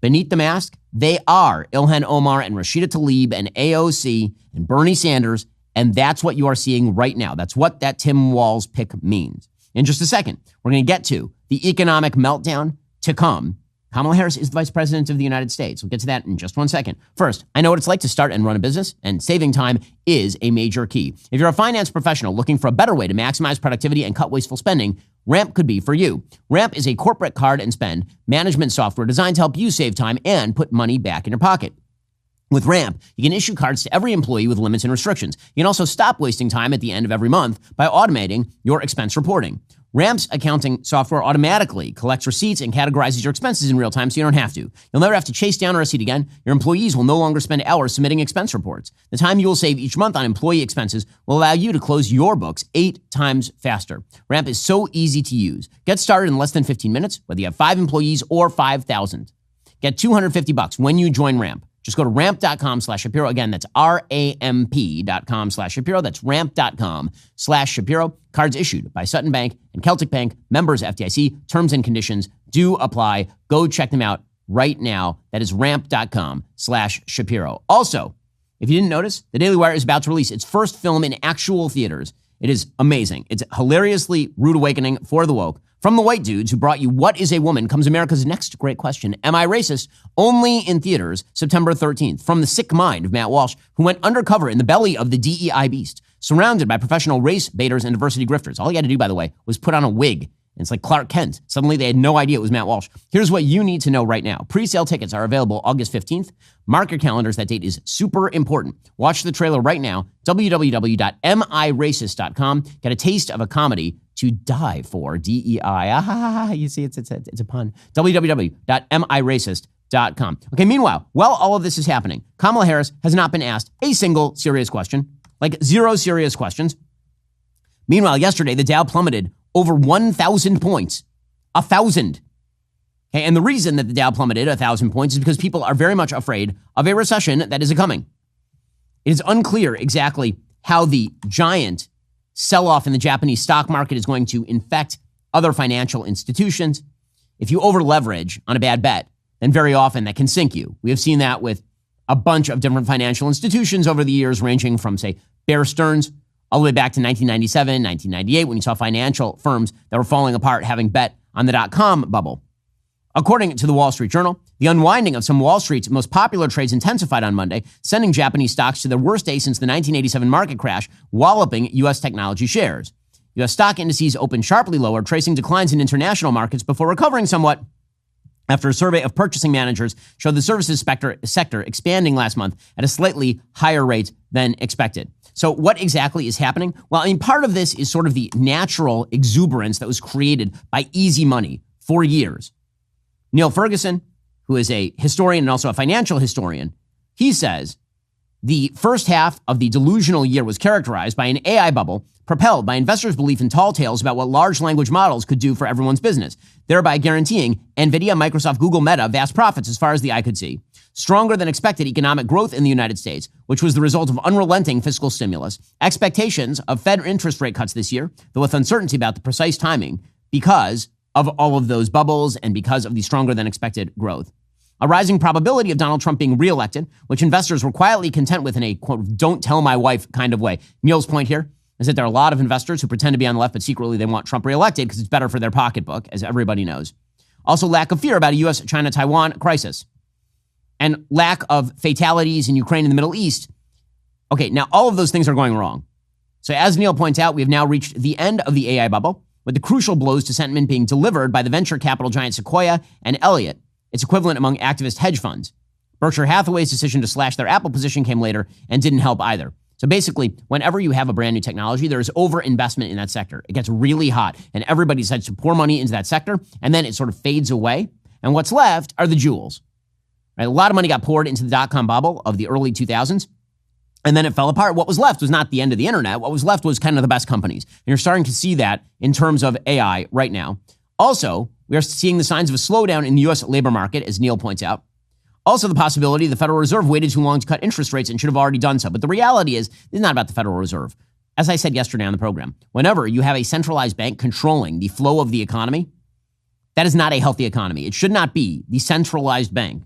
beneath the mask, they are Ilhan Omar and Rashida Tlaib and AOC and Bernie Sanders. And that's what you are seeing right now. That's what that Tim Waltz pick means. In just a second, we're going to get to the economic meltdown to come. Kamala Harris is the vice president of the United States. We'll get to that in just 1 second. First, I know what it's like to start and run a business, and saving time is a major key. If you're a finance professional looking for a better way to maximize productivity and cut wasteful spending, Ramp could be for you. Ramp is a corporate card and spend management software designed to help you save time and put money back in your pocket. With Ramp, you can issue cards to every employee with limits and restrictions. You can also stop wasting time at the end of every month by automating your expense reporting. Ramp's accounting software automatically collects receipts and categorizes your expenses in real time so you don't have to. You'll never have to chase down a receipt again. Your employees will no longer spend hours submitting expense reports. The time you will save each month on employee expenses will allow you to close your books 8 times faster. Ramp is so easy to use. Get started in less than 15 minutes, whether you have 5 employees or 5,000. Get $250 when you join Ramp. Just go to ramp.com/Shapiro. Again, that's ramp.com/Shapiro. That's ramp.com/Shapiro. Cards issued by Sutton Bank and Celtic Bank, members FDIC. Terms and conditions do apply. Go check them out right now. That is ramp.com/Shapiro. Also, if you didn't notice, the Daily Wire is about to release its first film in actual theaters. It is amazing. It's hilariously rude awakening for the woke. From the white dudes who brought you What is a Woman comes America's next great question. Am I racist? Only in theaters September 13th. From the sick mind of Matt Walsh, who went undercover in the belly of the DEI beast, surrounded by professional race baiters and diversity grifters. All he had to do, by the way, was put on a wig. And it's like Clark Kent. Suddenly they had no idea it was Matt Walsh. Here's what you need to know right now. Pre-sale tickets are available August 15th. Mark your calendars. That date is super important. Watch the trailer right now. www.miracist.com. Get a taste of a comedy to die for. DEI. You see, it's a pun. www.miracist.com. Okay, meanwhile, while all of this is happening, Kamala Harris has not been asked a single serious question, like 0 serious questions. Meanwhile, yesterday, the Dow plummeted over 1,000 points. 1,000. Okay, and the reason that the Dow plummeted 1,000 points is because people are very much afraid of a recession that is coming. It is unclear exactly how the giant sell-off in the Japanese stock market is going to infect other financial institutions. If you over-leverage on a bad bet, then very often that can sink you. We have seen that with a bunch of different financial institutions over the years, ranging from, say, Bear Stearns all the way back to 1997, 1998, when you saw financial firms that were falling apart having bet on the dot-com bubble. According to the Wall Street Journal, the unwinding of some Wall Street's most popular trades intensified on Monday, sending Japanese stocks to their worst day since the 1987 market crash, walloping U.S. technology shares. U.S. stock indices opened sharply lower, tracing declines in international markets before recovering somewhat after a survey of purchasing managers showed the services sector expanding last month at a slightly higher rate than expected. So what exactly is happening? Well, I mean, part of this is sort of the natural exuberance that was created by easy money for years. Neil Ferguson, who is a historian and also a financial historian, he says the first half of the delusional year was characterized by an AI bubble propelled by investors' belief in tall tales about what large language models could do for everyone's business, thereby guaranteeing NVIDIA, Microsoft, Google, Meta vast profits as far as the eye could see. Stronger than expected economic growth in the United States, which was the result of unrelenting fiscal stimulus, expectations of Fed interest rate cuts this year, though with uncertainty about the precise timing because of all of those bubbles and because of the stronger than expected growth. A rising probability of Donald Trump being reelected, which investors were quietly content with in a, quote, don't tell my wife kind of way. Neil's point here is that there are a lot of investors who pretend to be on the left, but secretly they want Trump reelected because it's better for their pocketbook, as everybody knows. Also, lack of fear about a U.S. China-Taiwan crisis and lack of fatalities in Ukraine and the Middle East. Okay, now all of those things are going wrong. So as Neil points out, we have now reached the end of the AI bubble, with the crucial blows to sentiment being delivered by the venture capital giant Sequoia and Elliott, its equivalent among activist hedge funds. Berkshire Hathaway's decision to slash their Apple position came later and didn't help either. So basically, whenever you have a brand new technology, there is overinvestment in that sector. It gets really hot, and everybody decides to pour money into that sector, and then it sort of fades away. And what's left are the jewels. Right? A lot of money got poured into the dot-com bubble of the early 2000s, and then it fell apart. What was left was not the end of the internet. What was left was kind of the best companies. And you're starting to see that in terms of AI right now. Also, we are seeing the signs of a slowdown in the U.S. labor market, as Neil points out. Also, the possibility the Federal Reserve waited too long to cut interest rates and should have already done so. But the reality is, this is not about the Federal Reserve. As I said yesterday on the program, whenever you have a centralized bank controlling the flow of the economy, that is not a healthy economy. It should not be the centralized bank.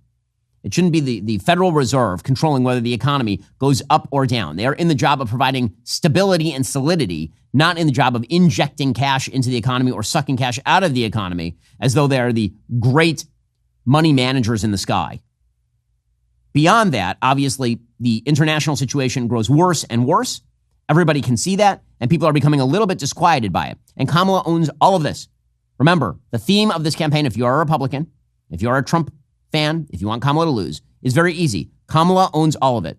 It shouldn't be the Federal Reserve controlling whether the economy goes up or down. They are in the job of providing stability and solidity, not in the job of injecting cash into the economy or sucking cash out of the economy as though they are the great money managers in the sky. Beyond that, obviously, the international situation grows worse and worse. Everybody can see that, and people are becoming a little bit disquieted by it. And Kamala owns all of this. Remember, the theme of this campaign, if you are a Republican, if you are a Trump fan, if you want Kamala to lose, is very easy. Kamala owns all of it.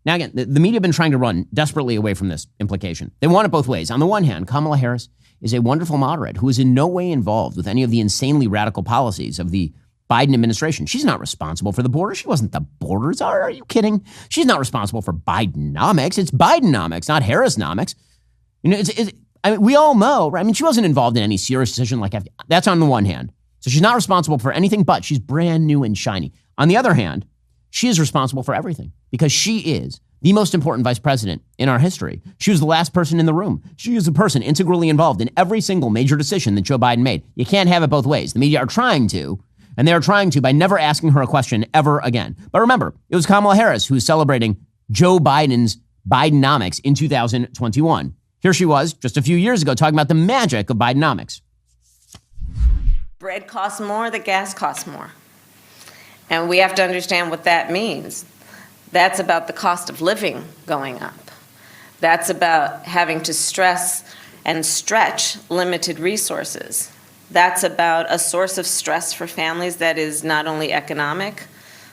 Now, again, the media have been trying to run desperately away from this implication. They want it both ways. On the one hand, Kamala Harris is a wonderful moderate who is in no way involved with any of the insanely radical policies of the Biden administration. She's not responsible for the border. She wasn't the border czar. Are you kidding? She's not responsible for Bidenomics. It's Bidenomics, not Harrisnomics. You know, I mean, we all know, right? I mean, she wasn't involved in any serious decision like that. That's on the one hand. So she's not responsible for anything, but she's brand new and shiny. On the other hand, she is responsible for everything because she is the most important vice president in our history. She was the last person in the room. She is a person integrally involved in every single major decision that Joe Biden made. You can't have it both ways. The media are trying to, and they are trying to by never asking her a question ever again. But remember, it was Kamala Harris who was celebrating Joe Biden's Bidenomics in 2021. Here she was just a few years ago talking about the magic of Bidenomics. Bread costs more, the gas costs more. And we have to understand what that means. That's about the cost of living going up. That's about having to stress and stretch limited resources. That's about a source of stress for families that is not only economic,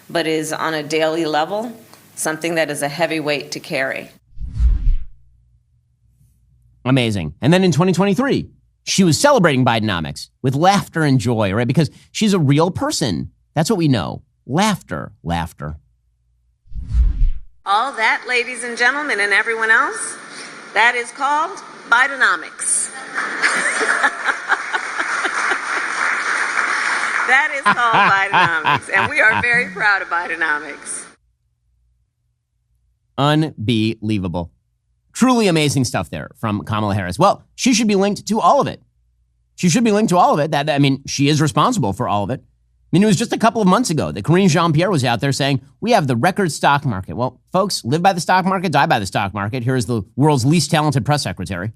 but is on a daily level, something that is a heavy weight to carry. Amazing. And then in 2023, she was celebrating Bidenomics with laughter and joy, right? Because she's a real person. That's what we know. Laughter, laughter. All that, ladies and gentlemen, and everyone else, that is called Bidenomics. That is called Bidenomics, and we are very proud of Bidenomics. Unbelievable. Truly amazing stuff there from Kamala Harris. Well, she should be linked to all of it. She should be linked to all of it. She is responsible for all of it. I mean, it was just a couple of months ago that Karine Jean-Pierre was out there saying, we have the record stock market. Well, folks, live by the stock market, die by the stock market. Here's the world's least talented press secretary.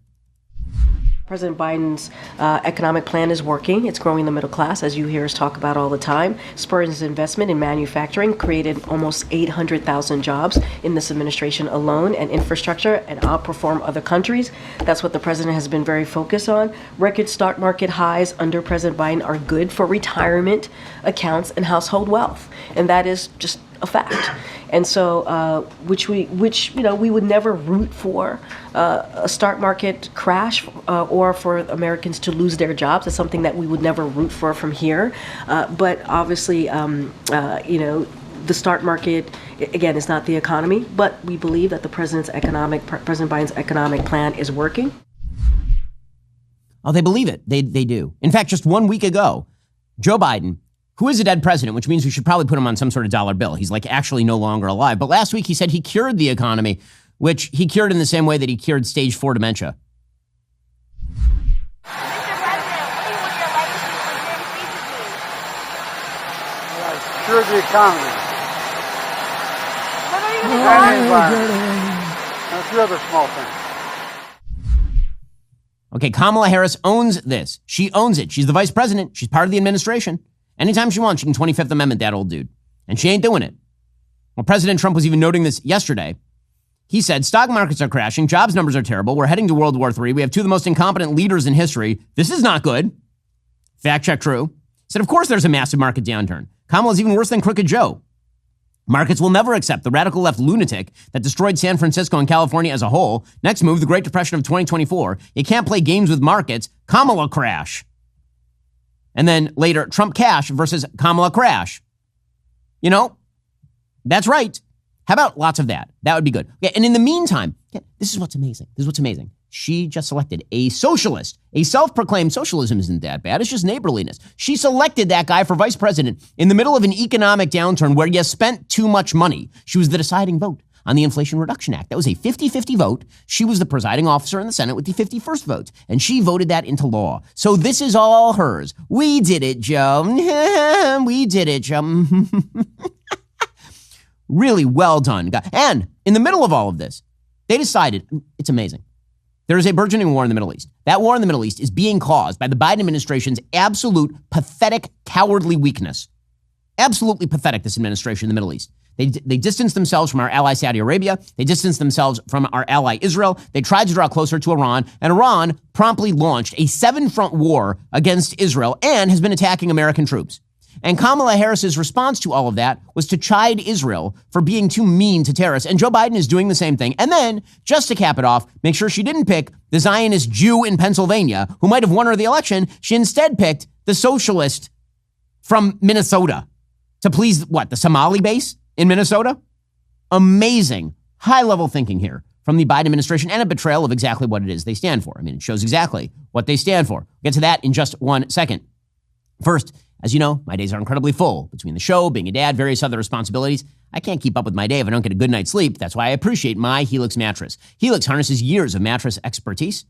President Biden's economic plan is working. It's growing the middle class, as you hear us talk about all the time. Spurs investment in manufacturing, created almost 800,000 jobs in this administration alone, and infrastructure, and outperform other countries. That's what the president has been very focused on. Record stock market highs under President Biden are good for retirement accounts and household wealth, and that is just a fact. And so, which we would never root for a stock market crash or for Americans to lose their jobs. It's something that we would never root for from here. But obviously, the stock market, again, is not the economy. But we believe that President Biden's economic plan is working. Oh, they believe it. They do. In fact, just 1 week ago, Joe Biden, who is a dead president, which means we should probably put him on some sort of dollar bill. He's like actually no longer alive. But last week he said he cured the economy, which he cured in the same way that he cured stage 4 dementia. Cure the economy. And the environment. And a few other small things. Okay, Kamala Harris owns this. She owns it. She's the vice president. She's part of the administration. Anytime she wants, she can 25th Amendment that old dude. And she ain't doing it. Well, President Trump was even noting this yesterday. He said, stock markets are crashing. Jobs numbers are terrible. We're heading to World War III. We have two of the most incompetent leaders in history. This is not good. Fact check true. He said, of course there's a massive market downturn. Kamala's even worse than Crooked Joe. Markets will never accept the radical left lunatic that destroyed San Francisco and California as a whole. Next move, the Great Depression of 2024. You can't play games with markets. Kamala crash. And then later, Trump cash versus Kamala crash. You know, that's right. How about lots of that? That would be good. Okay, and in the meantime, this is what's amazing. She just selected a socialist. A self-proclaimed socialism isn't that bad. It's just neighborliness. She selected that guy for vice president in the middle of an economic downturn where you spent too much money. She was the deciding vote on the Inflation Reduction Act. That was a 50-50 vote. She was the presiding officer in the Senate with the 51st vote, and she voted that into law. So this is all hers. We did it, Joe. We did it, Joe. Really well done. And in the middle of all of this, they decided, it's amazing. There is a burgeoning war in the Middle East. That war in the Middle East is being caused by the Biden administration's absolute pathetic, cowardly weakness. Absolutely pathetic, this administration in the Middle East. They distanced themselves from our ally Saudi Arabia. They distanced themselves from our ally Israel. They tried to draw closer to Iran, and Iran promptly launched a 7-front war against Israel and has been attacking American troops. And Kamala Harris's response to all of that was to chide Israel for being too mean to terrorists. And Joe Biden is doing the same thing. And then, just to cap it off, make sure she didn't pick the Zionist Jew in Pennsylvania who might have won her the election. She instead picked the socialist from Minnesota to please, the Somali base in Minnesota? Amazing, high-level thinking here from the Biden administration and a betrayal of exactly what it is they stand for. I mean, it shows exactly what they stand for. We'll get to that in just 1 second. First, as you know, my days are incredibly full. Between the show, being a dad, various other responsibilities, I can't keep up with my day if I don't get a good night's sleep. That's why I appreciate my Helix mattress. Helix harnesses years of mattress expertise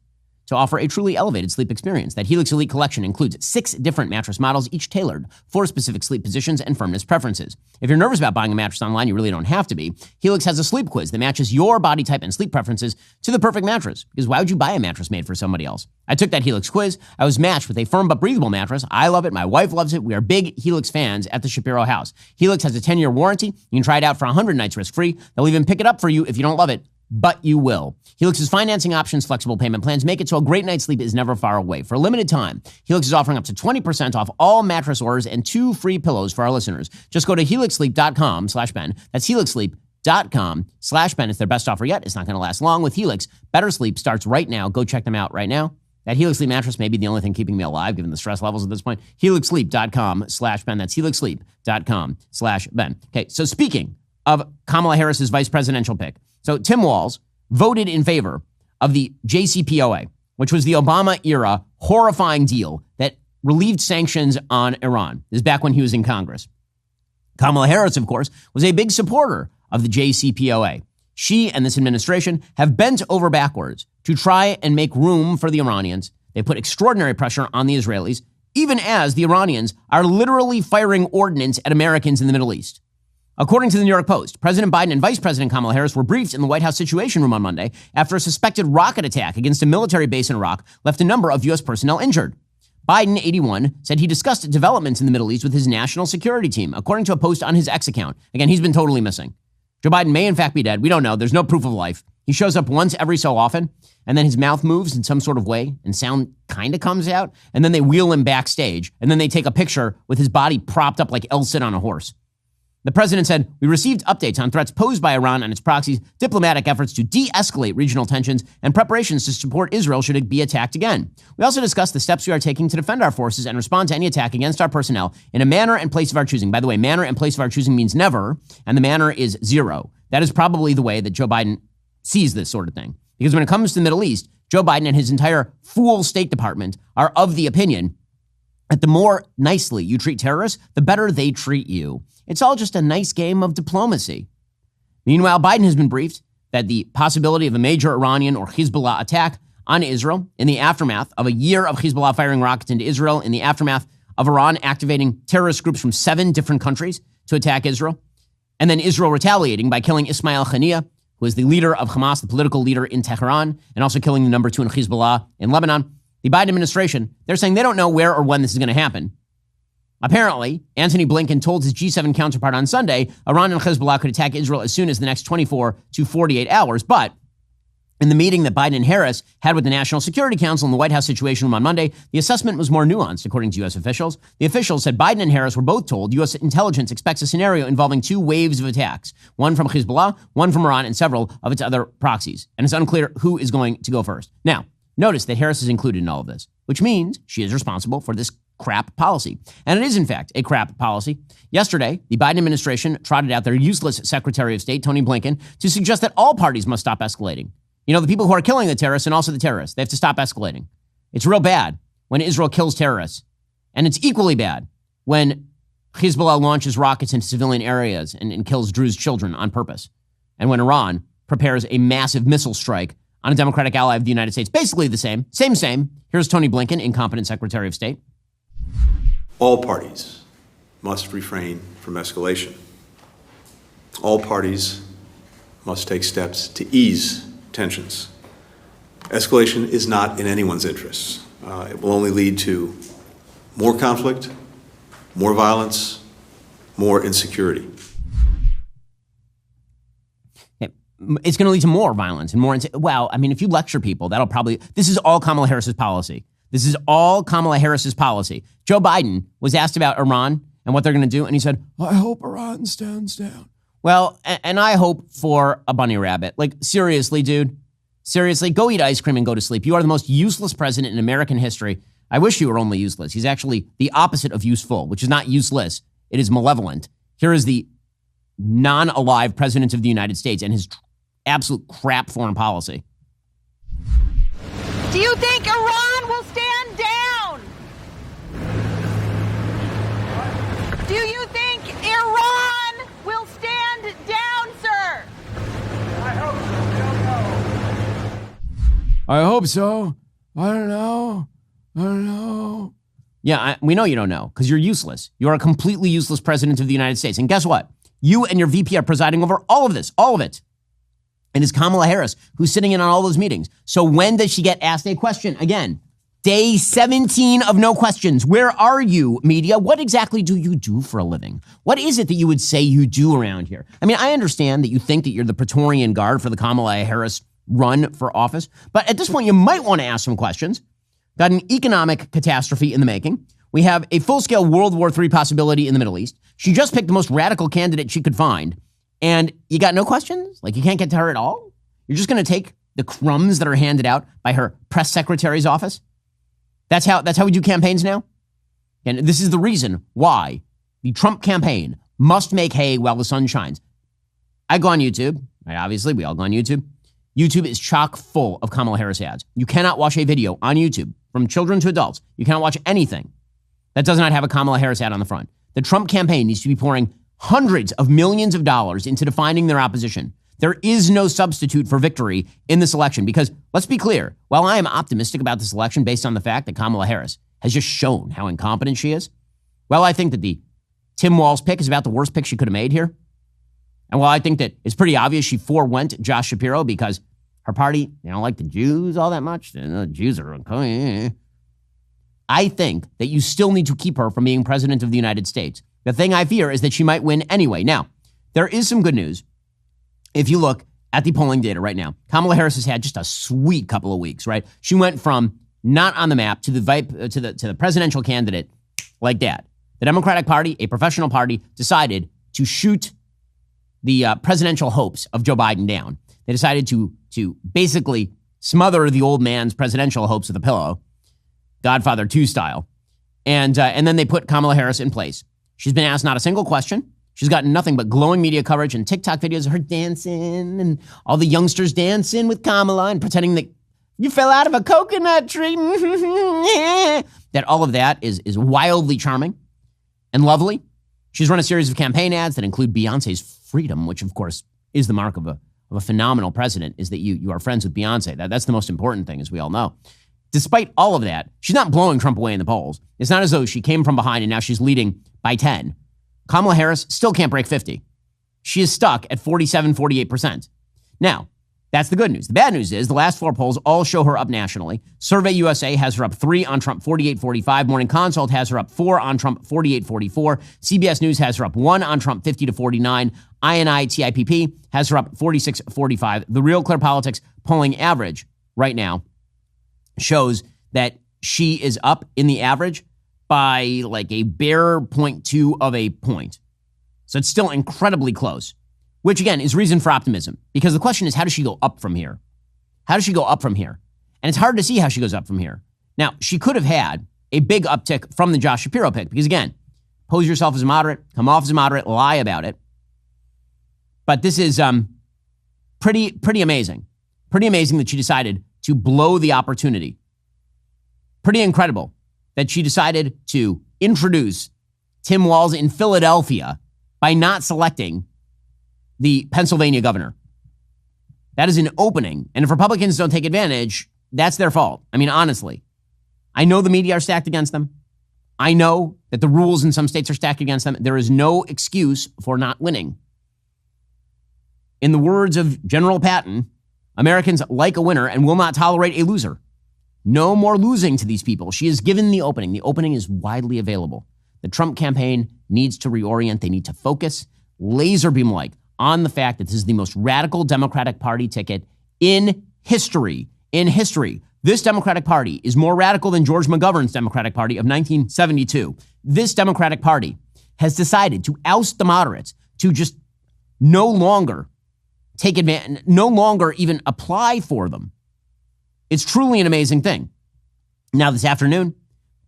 to offer a truly elevated sleep experience. That Helix Elite collection includes 6 different mattress models, each tailored for specific sleep positions and firmness preferences. If you're nervous about buying a mattress online, you really don't have to be. Helix has a sleep quiz that matches your body type and sleep preferences to the perfect mattress. Because why would you buy a mattress made for somebody else? I took that Helix quiz. I was matched with a firm but breathable mattress. I love it. My wife loves it. We are big Helix fans at the Shapiro house. Helix has a 10-year warranty. You can try it out for 100 nights risk-free. They'll even pick it up for you if you don't love it. But you will. Helix's financing options, flexible payment plans make it so a great night's sleep is never far away. For a limited time, Helix is offering up to 20% off all mattress orders and 2 free pillows for our listeners. Just go to helixsleep.com/Ben. That's helixsleep.com/Ben. It's their best offer yet. It's not going to last long. With Helix, better sleep starts right now. Go check them out right now. That Helix Sleep mattress may be the only thing keeping me alive, given the stress levels at this point. helixsleep.com/Ben. That's helixsleep.com/Ben. Okay, so speaking of Kamala Harris's vice presidential pick, so Tim Waltz voted in favor of the JCPOA, which was the Obama-era horrifying deal that relieved sanctions on Iran. This is back when he was in Congress. Kamala Harris, of course, was a big supporter of the JCPOA. She and this administration have bent over backwards to try and make room for the Iranians. They put extraordinary pressure on the Israelis, even as the Iranians are literally firing ordnance at Americans in the Middle East. According to the New York Post, President Biden and Vice President Kamala Harris were briefed in the White House Situation Room on Monday after a suspected rocket attack against a military base in Iraq left a number of U.S. personnel injured. Biden, 81, said he discussed developments in the Middle East with his national security team, according to a post on his X account. Again, he's been totally missing. Joe Biden may in fact be dead. We don't know. There's no proof of life. He shows up once every so often, and then his mouth moves in some sort of way, and sound kind of comes out, and then they wheel him backstage, and then they take a picture with his body propped up like El Cid on a horse. The president said, "We received updates on threats posed by Iran and its proxies, diplomatic efforts to de-escalate regional tensions, and preparations to support Israel should it be attacked again. We also discussed the steps we are taking to defend our forces and respond to any attack against our personnel in a manner and place of our choosing." By the way, manner and place of our choosing means never, and the manner is 0. That is probably the way that Joe Biden sees this sort of thing. Because when it comes to the Middle East, Joe Biden and his entire fool State Department are of the opinion that the more nicely you treat terrorists, the better they treat you. It's all just a nice game of diplomacy. Meanwhile, Biden has been briefed that the possibility of a major Iranian or Hezbollah attack on Israel in the aftermath of a year of Hezbollah firing rockets into Israel, in the aftermath of Iran activating terrorist groups from 7 different countries to attack Israel, and then Israel retaliating by killing Ismail Haniyeh, who is the leader of Hamas, the political leader in Tehran, and also killing the number 2 in Hezbollah in Lebanon. The Biden administration, they're saying they don't know where or when this is going to happen. Apparently, Antony Blinken told his G7 counterpart on Sunday Iran and Hezbollah could attack Israel as soon as the next 24 to 48 hours. But in the meeting that Biden and Harris had with the National Security Council in the White House Situation Room on Monday, the assessment was more nuanced, according to U.S. officials. The officials said Biden and Harris were both told U.S. intelligence expects a scenario involving 2 waves of attacks, one from Hezbollah, one from Iran, and several of its other proxies. And it's unclear who is going to go first. Now, notice that Harris is included in all of this, which means she is responsible for this crap policy. And it is, in fact, a crap policy. Yesterday, the Biden administration trotted out their useless Secretary of State, Tony Blinken, to suggest that all parties must stop escalating. You know, the people who are killing the terrorists and also the terrorists, they have to stop escalating. It's real bad when Israel kills terrorists. And it's equally bad when Hezbollah launches rockets into civilian areas and kills Druze children on purpose. And when Iran prepares a massive missile strike on a democratic ally of the United States. Basically the same. Same. Here's Tony Blinken, incompetent Secretary of State. All parties must refrain from escalation. All parties must take steps to ease tensions. Escalation is not in anyone's interests. It will only lead to more conflict, more violence, more insecurity. It's going to lead to more violence and more. Well, I mean, if you lecture people, this is all Kamala Harris's policy. This is all Kamala Harris's policy. Joe Biden was asked about Iran, and what they're going to do. And he said, I hope Iran stands down. Well, and I hope for a bunny rabbit. Like, seriously, dude. Seriously, go eat ice cream and go to sleep. You are the most useless president in American history. I wish you were only useless. He's actually the opposite of useful, which is not useless. It is malevolent. Here is the non-alive president of the United States and his absolute crap foreign policy. Do you think Iran will stand down? Do you think Iran will stand down, sir? I hope so. I don't know. Yeah, we know you don't know because you're useless. You are a completely useless president of the United States. And guess what? You and your VP are presiding over all of this, all of it. And it's Kamala Harris who's sitting in on all those meetings. So when does she get asked a question? Again, day 17 of no questions. Where are you, media? What exactly do you do for a living? What is it that you would say you do around here? I mean, I understand that you think that you're the Praetorian Guard for the Kamala Harris run for office. But at this point, you might want to ask some questions. Got an economic catastrophe in the making. We have a full-scale World War III possibility in the Middle East. She just picked the most radical candidate she could find. And you got no questions? Like, you can't get to her at all? You're just going to take the crumbs that are handed out by her press secretary's office? That's how we do campaigns now? And this is the reason why the Trump campaign must make hay while the sun shines. I go on YouTube. Obviously, we all go on YouTube. YouTube is chock full of Kamala Harris ads. You cannot watch a video on YouTube, from children to adults. You cannot watch anything that does not have a Kamala Harris ad on the front. The Trump campaign needs to be pouring hundreds of millions of dollars into defining their opposition. There is no substitute for victory in this election because, let's be clear, while I am optimistic about this election based on the fact that Kamala Harris has just shown how incompetent she is, well, I think that the Tim Waltz pick is about the worst pick she could have made here. And while I think that it's pretty obvious she forewent Josh Shapiro because her party, they don't like the Jews all that much. The Jews are okay. I think that you still need to keep her from being president of the United States. The thing I fear is that she might win anyway. Now, there is some good news. If you look at the polling data right now, Kamala Harris has had just a sweet couple of weeks, right? She went from not on the map to the presidential candidate like that. The Democratic Party, a professional party, decided to shoot the presidential hopes of Joe Biden down. They decided to basically smother the old man's presidential hopes with a pillow, Godfather 2 style. And then they put Kamala Harris in place. She's been asked not a single question. She's gotten nothing but glowing media coverage and TikTok videos of her dancing and all the youngsters dancing with Kamala and pretending that you fell out of a coconut tree. That all of that is wildly charming and lovely. She's run a series of campaign ads that include Beyonce's Freedom, which of course is the mark of a phenomenal president, is that you are friends with Beyonce. That's the most important thing, as we all know. Despite all of that, she's not blowing Trump away in the polls. It's not as though she came from behind and now she's leading by 10. Kamala Harris still can't break 50. She is stuck at 47, 48%. Now, that's the good news. The bad news is the last 4 polls all show her up nationally. Survey USA has her up 3 on Trump, 48-45. Morning Consult has her up 4 on Trump, 48-44. CBS News has her up 1 on Trump, 50-49. INI TIPP has her up 46-45. The Real Clear Politics polling average right now shows that she is up in the average by like a bare 0.2 of a point. So it's still incredibly close, which again is reason for optimism because the question is, how does she go up from here? How does she go up from here? And it's hard to see how she goes up from here. Now, she could have had a big uptick from the Josh Shapiro pick because again, pose yourself as a moderate, come off as a moderate, lie about it. But this is pretty amazing. Pretty amazing that she decided to blow the opportunity. Pretty incredible that she decided to introduce Tim Waltz in Philadelphia by not selecting the Pennsylvania governor. That is an opening. And if Republicans don't take advantage, that's their fault. I mean, honestly, I know the media are stacked against them. I know that the rules in some states are stacked against them. There is no excuse for not winning. In the words of General Patton, Americans like a winner and will not tolerate a loser. No more losing to these people. She is given the opening. The opening is widely available. The Trump campaign needs to reorient. They need to focus laser beam-like on the fact that this is the most radical Democratic Party ticket in history. In history. This Democratic Party is more radical than George McGovern's Democratic Party of 1972. This Democratic Party has decided to oust the moderates, to just no longer take advantage, no longer even apply for them. It's truly an amazing thing. Now, this afternoon,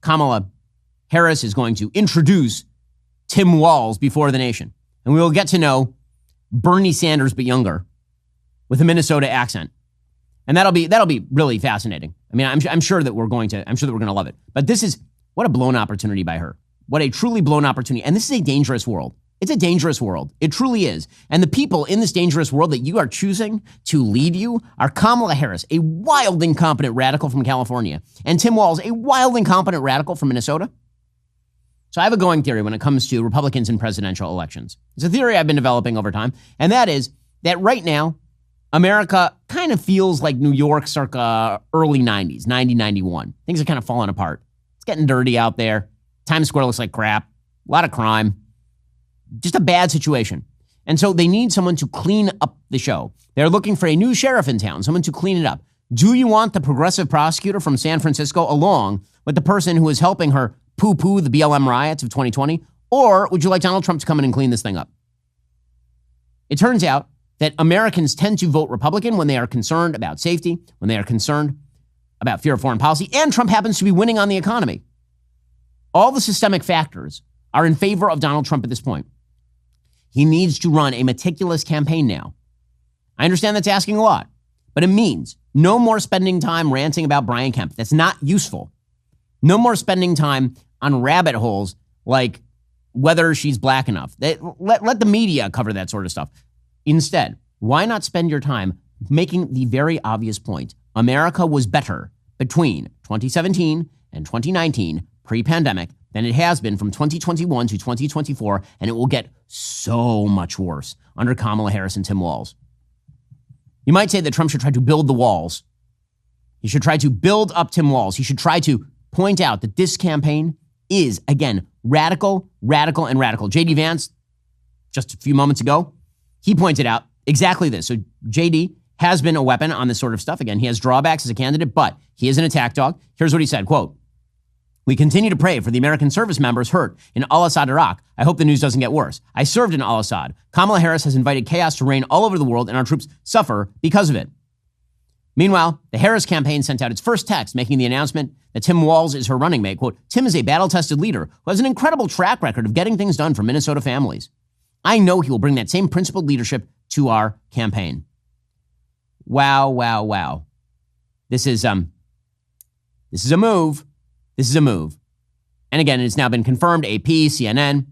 Kamala Harris is going to introduce Tim Waltz before the nation. And we will get to know Bernie Sanders, but younger, with a Minnesota accent. And that'll be really fascinating. I mean, I'm sure that we're going to love it. But this is, what a blown opportunity by her. What a truly blown opportunity. And this is a dangerous world. It's a dangerous world. It truly is. And the people in this dangerous world that you are choosing to lead you are Kamala Harris, a wild, incompetent radical from California, and Tim Waltz, a wild, incompetent radical from Minnesota. So I have a going theory when it comes to Republicans in presidential elections. It's a theory I've been developing over time, and that is that right now, America kind of feels like New York circa early 90s, 90, 91. Things are kind of falling apart. It's getting dirty out there. Times Square looks like crap. A lot of crime. Just a bad situation. And so they need someone to clean up the show. They're looking for a new sheriff in town, someone to clean it up. Do you want the progressive prosecutor from San Francisco along with the person who is helping her poo-poo the BLM riots of 2020? Or would you like Donald Trump to come in and clean this thing up? It turns out that Americans tend to vote Republican when they are concerned about safety, when they are concerned about fear of foreign policy, and Trump happens to be winning on the economy. All the systemic factors are in favor of Donald Trump at this point. He needs to run a meticulous campaign now. I understand that's asking a lot, but it means no more spending time ranting about Brian Kemp. That's not useful. No more spending time on rabbit holes like whether she's black enough. Let the media cover that sort of stuff. Instead, why not spend your time making the very obvious point? America was better between 2017 and 2019, pre-pandemic, than it has been from 2021 to 2024, and it will get so much worse under Kamala Harris and Tim Waltz. You might say that Trump should try to build the walls. He should try to build up Tim Waltz. He should try to point out that this campaign is, again, radical, radical, and radical. J.D. Vance, just a few moments ago, he pointed out exactly this. So J.D. has been a weapon on this sort of stuff. Again, he has drawbacks as a candidate, but he is an attack dog. Here's what he said, quote, "We continue to pray for the American service members hurt in al-Assad, Iraq. I hope the news doesn't get worse. I served in al-Assad. Kamala Harris has invited chaos to reign all over the world, and our troops suffer because of it." Meanwhile, the Harris campaign sent out its first text making the announcement that Tim Waltz is her running mate. Quote, "Tim is a battle-tested leader who has an incredible track record of getting things done for Minnesota families. I know he will bring that same principled leadership to our campaign." Wow, wow, wow. This is a move. This is a move. And again, it's now been confirmed, AP, CNN,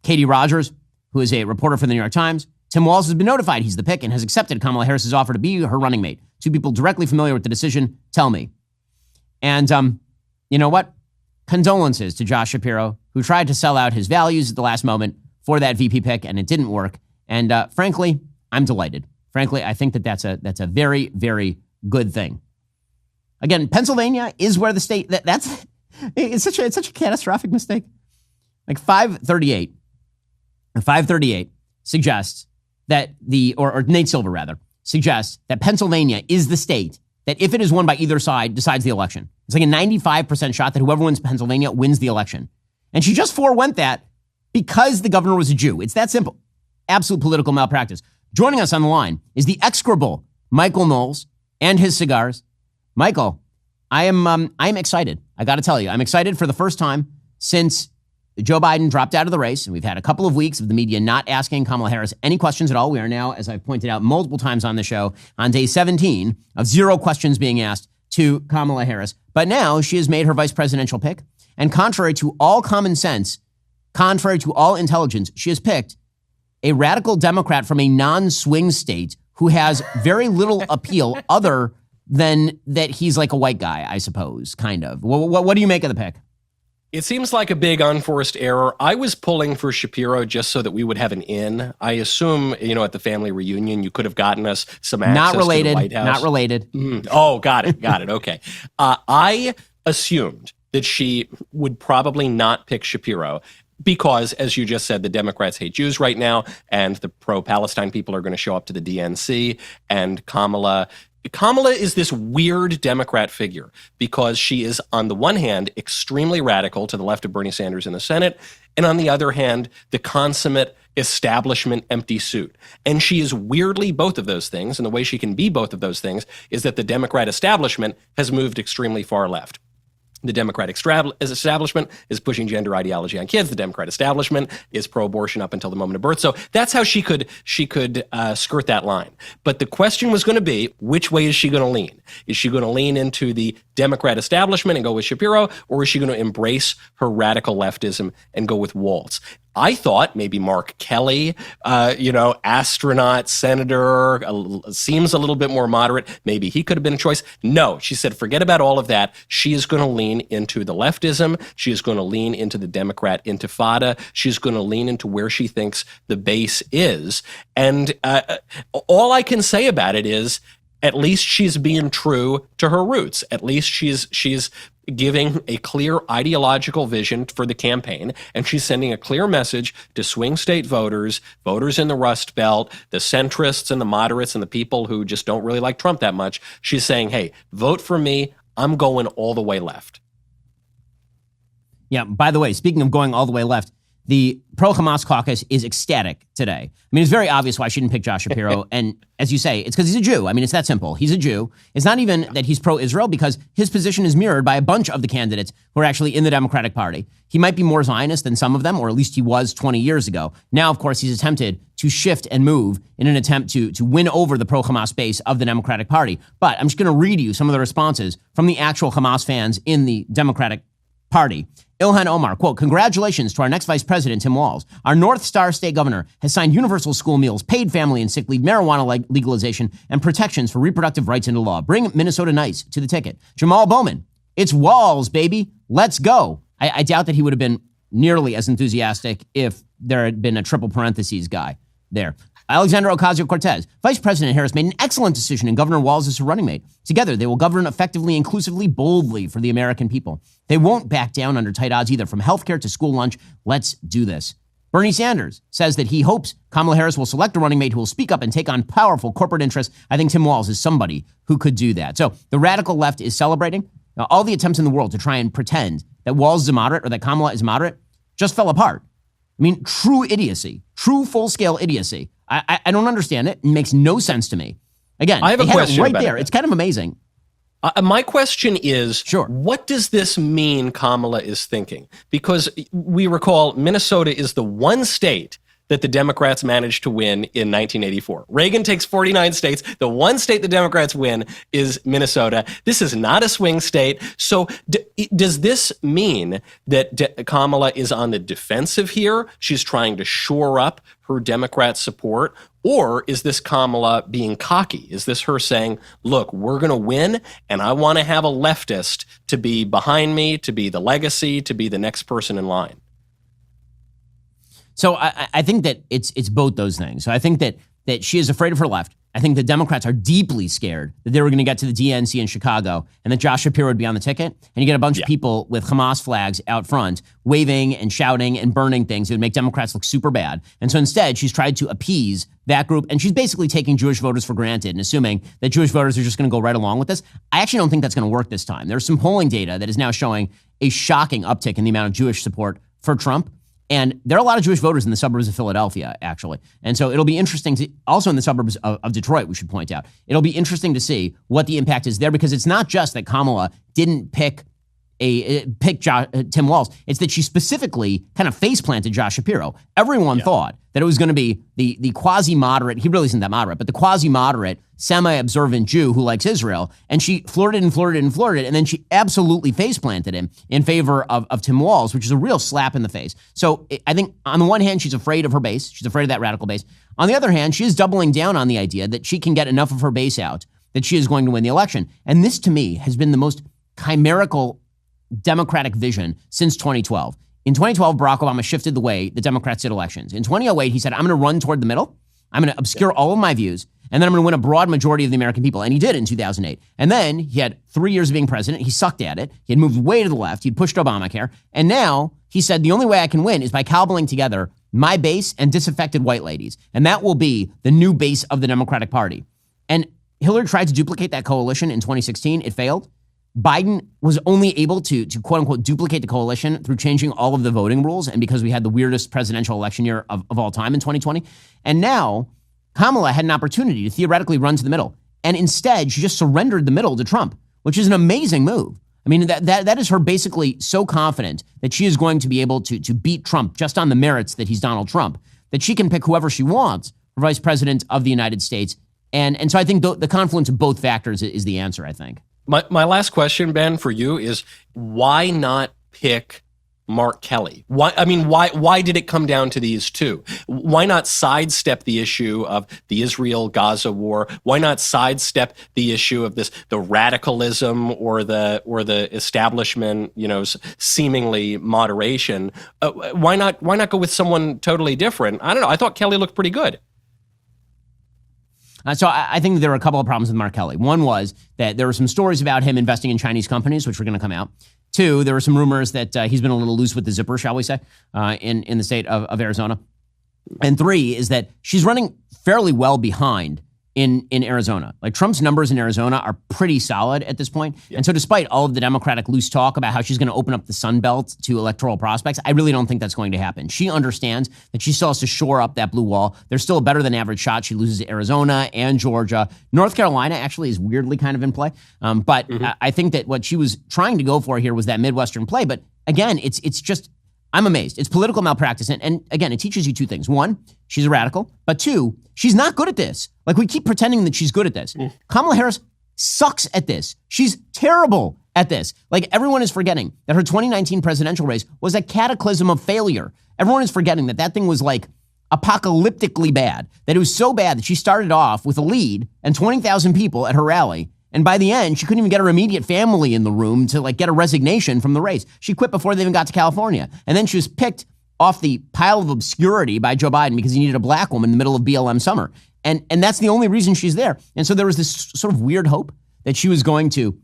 Katie Rogers, who is a reporter for the New York Times. Tim Waltz has been notified he's the pick and has accepted Kamala Harris's offer to be her running mate. Two people directly familiar with the decision tell me. And you know what? Condolences to Josh Shapiro, who tried to sell out his values at the last moment for that VP pick, and it didn't work. And frankly, I'm delighted. Frankly, I think that that's a very, very good thing. Again, Pennsylvania is where the state it's such a catastrophic mistake. Like 538 suggests that or Nate Silver rather suggests that Pennsylvania is the state that if it is won by either side decides the election. It's like a 95% shot that whoever wins Pennsylvania wins the election. And she just forewent that because the governor was a Jew. It's that simple. Absolute political malpractice. Joining us on the line is the execrable Michael Knowles and his cigars. Michael, I am excited. I got to tell you, I'm excited for the first time since Joe Biden dropped out of the race, and we've had a couple of weeks of the media not asking Kamala Harris any questions at all. We are now, as I've pointed out multiple times on the show, on day 17 of 0 questions being asked to Kamala Harris. But now she has made her vice presidential pick, and contrary to all common sense, contrary to all intelligence, she has picked a radical Democrat from a non-swing state who has very little appeal other than that he's like a white guy, I suppose, kind of. What do you make of the pick? It seems like a big unforced error. I was pulling for Shapiro just so that we would have an in. I assume, at the family reunion, you could have gotten us some access to the White House. Not related. Oh, got it. Okay. I assumed that she would probably not pick Shapiro because, as you just said, the Democrats hate Jews right now, and the pro-Palestine people are going to show up to the DNC, and Kamala Kamala is this weird Democrat figure because she is, on the one hand, extremely radical to the left of Bernie Sanders in the Senate, and on the other hand, the consummate establishment empty suit. And she is weirdly both of those things, and the way she can be both of those things is that the Democrat establishment has moved extremely far left. The Democratic establishment is pushing gender ideology on kids. The Democrat establishment is pro-abortion up until the moment of birth. So that's how she could skirt that line. But the question was going to be, which way is she going to lean? Is she going to lean into the Democrat establishment and go with Shapiro, or is she going to embrace her radical leftism and go with Walz? I thought maybe Mark Kelly, astronaut, senator, seems a little bit more moderate. Maybe he could have been a choice. No, she said, forget about all of that. She is going to lean into the leftism. She is going to lean into the Democrat intifada. She's going to lean into where she thinks the base is. And all I can say about it is, at least she's being true to her roots. At least she's giving a clear ideological vision for the campaign, and she's sending a clear message to swing state voters, voters in the Rust Belt, the centrists and the moderates and the people who just don't really like Trump that much. She's saying, hey, vote for me. I'm going all the way left. Yeah, by the way, speaking of going all the way left, the pro-Hamas caucus is ecstatic today. I mean, it's very obvious why she didn't pick Josh Shapiro. And as you say, it's because he's a Jew. I mean, it's that simple. He's a Jew. It's not even that he's pro-Israel, because his position is mirrored by a bunch of the candidates who are actually in the Democratic Party. He might be more Zionist than some of them, or at least he was 20 years ago. Now, of course, he's attempted to shift and move in an attempt to win over the pro-Hamas base of the Democratic Party. But I'm just going to read you some of the responses from the actual Hamas fans in the Democratic Party. Ilhan Omar, quote, congratulations to our next vice president, Tim Walz. Our North Star state governor has signed universal school meals, paid family and sick leave, marijuana legalization, and protections for reproductive rights into law. Bring Minnesota nice to the ticket. Jamal Bowman, it's Walz, baby. Let's go. I doubt that he would have been nearly as enthusiastic if there had been a triple parentheses guy there. Alexandra Ocasio-Cortez, Vice President Harris made an excellent decision in Governor Walz as her running mate. Together, they will govern effectively, inclusively, boldly for the American people. They won't back down under tight odds either, from healthcare to school lunch. Let's do this. Bernie Sanders says that he hopes Kamala Harris will select a running mate who will speak up and take on powerful corporate interests. I think Tim Walz is somebody who could do that. So the radical left is celebrating. Now, all the attempts in the world to try and pretend that Walz is a moderate or that Kamala is moderate just fell apart. I mean, true idiocy, true full-scale idiocy. I don't understand it. It makes no sense to me. Again, I have a question right there. It's kind of amazing. My question is, sure, what does this mean Kamala is thinking? Because we recall Minnesota is the one state that the Democrats managed to win in 1984. Reagan takes 49 states. The one state the Democrats win is Minnesota. This is not a swing state. So does this mean that Kamala is on the defensive here? She's trying to shore up her Democrat support? Or is this Kamala being cocky? Is this her saying, look, we're going to win, and I want to have a leftist to be behind me, to be the legacy, to be the next person in line? So I think that it's both those things. So I think that she is afraid of her left. I think the Democrats are deeply scared that they were going to get to the DNC in Chicago and that Josh Shapiro would be on the ticket. And you get a bunch of people with Hamas flags out front waving and shouting and burning things. It would make Democrats look super bad. And so instead, she's tried to appease that group. And she's basically taking Jewish voters for granted and assuming that Jewish voters are just going to go right along with this. I actually don't think that's going to work this time. There's some polling data that is now showing a shocking uptick in the amount of Jewish support for Trump. And there are a lot of Jewish voters in the suburbs of Philadelphia, actually. And so it'll be interesting to, also in the suburbs of Detroit, we should point out, it'll be interesting to see what the impact is there, because it's not just that Kamala didn't pick Tim Waltz. It's that she specifically kind of face-planted Josh Shapiro. Everyone thought that it was going to be the quasi-moderate, he really isn't that moderate, but the quasi-moderate, semi-observant Jew who likes Israel. And she flirted, and then she absolutely face-planted him in favor of Tim Waltz, which is a real slap in the face. So I think on the one hand, she's afraid of her base. She's afraid of that radical base. On the other hand, she is doubling down on the idea that she can get enough of her base out that she is going to win the election. And this, to me, has been the most chimerical Democratic vision since 2012. In 2012, Barack Obama shifted the way the Democrats did elections. In 2008, he said, I'm going to run toward the middle. I'm going to obscure all of my views, and then I'm going to win a broad majority of the American people. And he did in 2008. And then he had 3 years of being president. He sucked at it. He had moved way to the left. He'd pushed Obamacare. And now he said, the only way I can win is by cobbling together my base and disaffected white ladies. And that will be the new base of the Democratic Party. And Hillary tried to duplicate that coalition in 2016. It failed. Biden was only able to quote unquote duplicate the coalition through changing all of the voting rules, and because we had the weirdest presidential election year of all time in 2020. And now Kamala had an opportunity to theoretically run to the middle, and instead she just surrendered the middle to Trump, which is an amazing move. I mean, that is her basically so confident that she is going to be able to beat Trump just on the merits that he's Donald Trump, that she can pick whoever she wants for vice president of the United States. And so I think the confluence of both factors is the answer, I think. My last question, Ben, for you is why not pick Mark Kelly? Why did it come down to these two? Why not sidestep the issue of the Israel-Gaza war? Why not sidestep the issue of the radicalism or the establishment, seemingly moderation? Why not go with someone totally different? I don't know. I thought Kelly looked pretty good. So I think there were a couple of problems with Mark Kelly. One was that there were some stories about him investing in Chinese companies, which were going to come out. Two, there were some rumors that he's been a little loose with the zipper, shall we say, in the state of Arizona. And three is that she's running fairly well behind in Arizona. Like Trump's numbers in Arizona are pretty solid at this point. Yeah. And so despite all of the Democratic loose talk about how she's going to open up the Sun Belt to electoral prospects, I really don't think that's going to happen. She understands that she still has to shore up that blue wall. There's still a better than average shot. She loses to Arizona and Georgia. North Carolina actually is weirdly kind of in play. But I think that what she was trying to go for here was that Midwestern play. But again, it's just, I'm amazed. It's political malpractice. And again, it teaches you two things. One, she's a radical. But two, she's not good at this. Like we keep pretending that she's good at this. Kamala Harris sucks at this. She's terrible at this. Like everyone is forgetting that her 2019 presidential race was a cataclysm of failure. Everyone is forgetting that thing was like apocalyptically bad. That it was so bad that she started off with a lead and 20,000 people at her rally. And by the end, she couldn't even get her immediate family in the room to get a resignation from the race. She quit before they even got to California. And then she was picked off the pile of obscurity by Joe Biden because he needed a black woman in the middle of BLM summer. And that's the only reason she's there. And so there was this sort of weird hope that she was going to,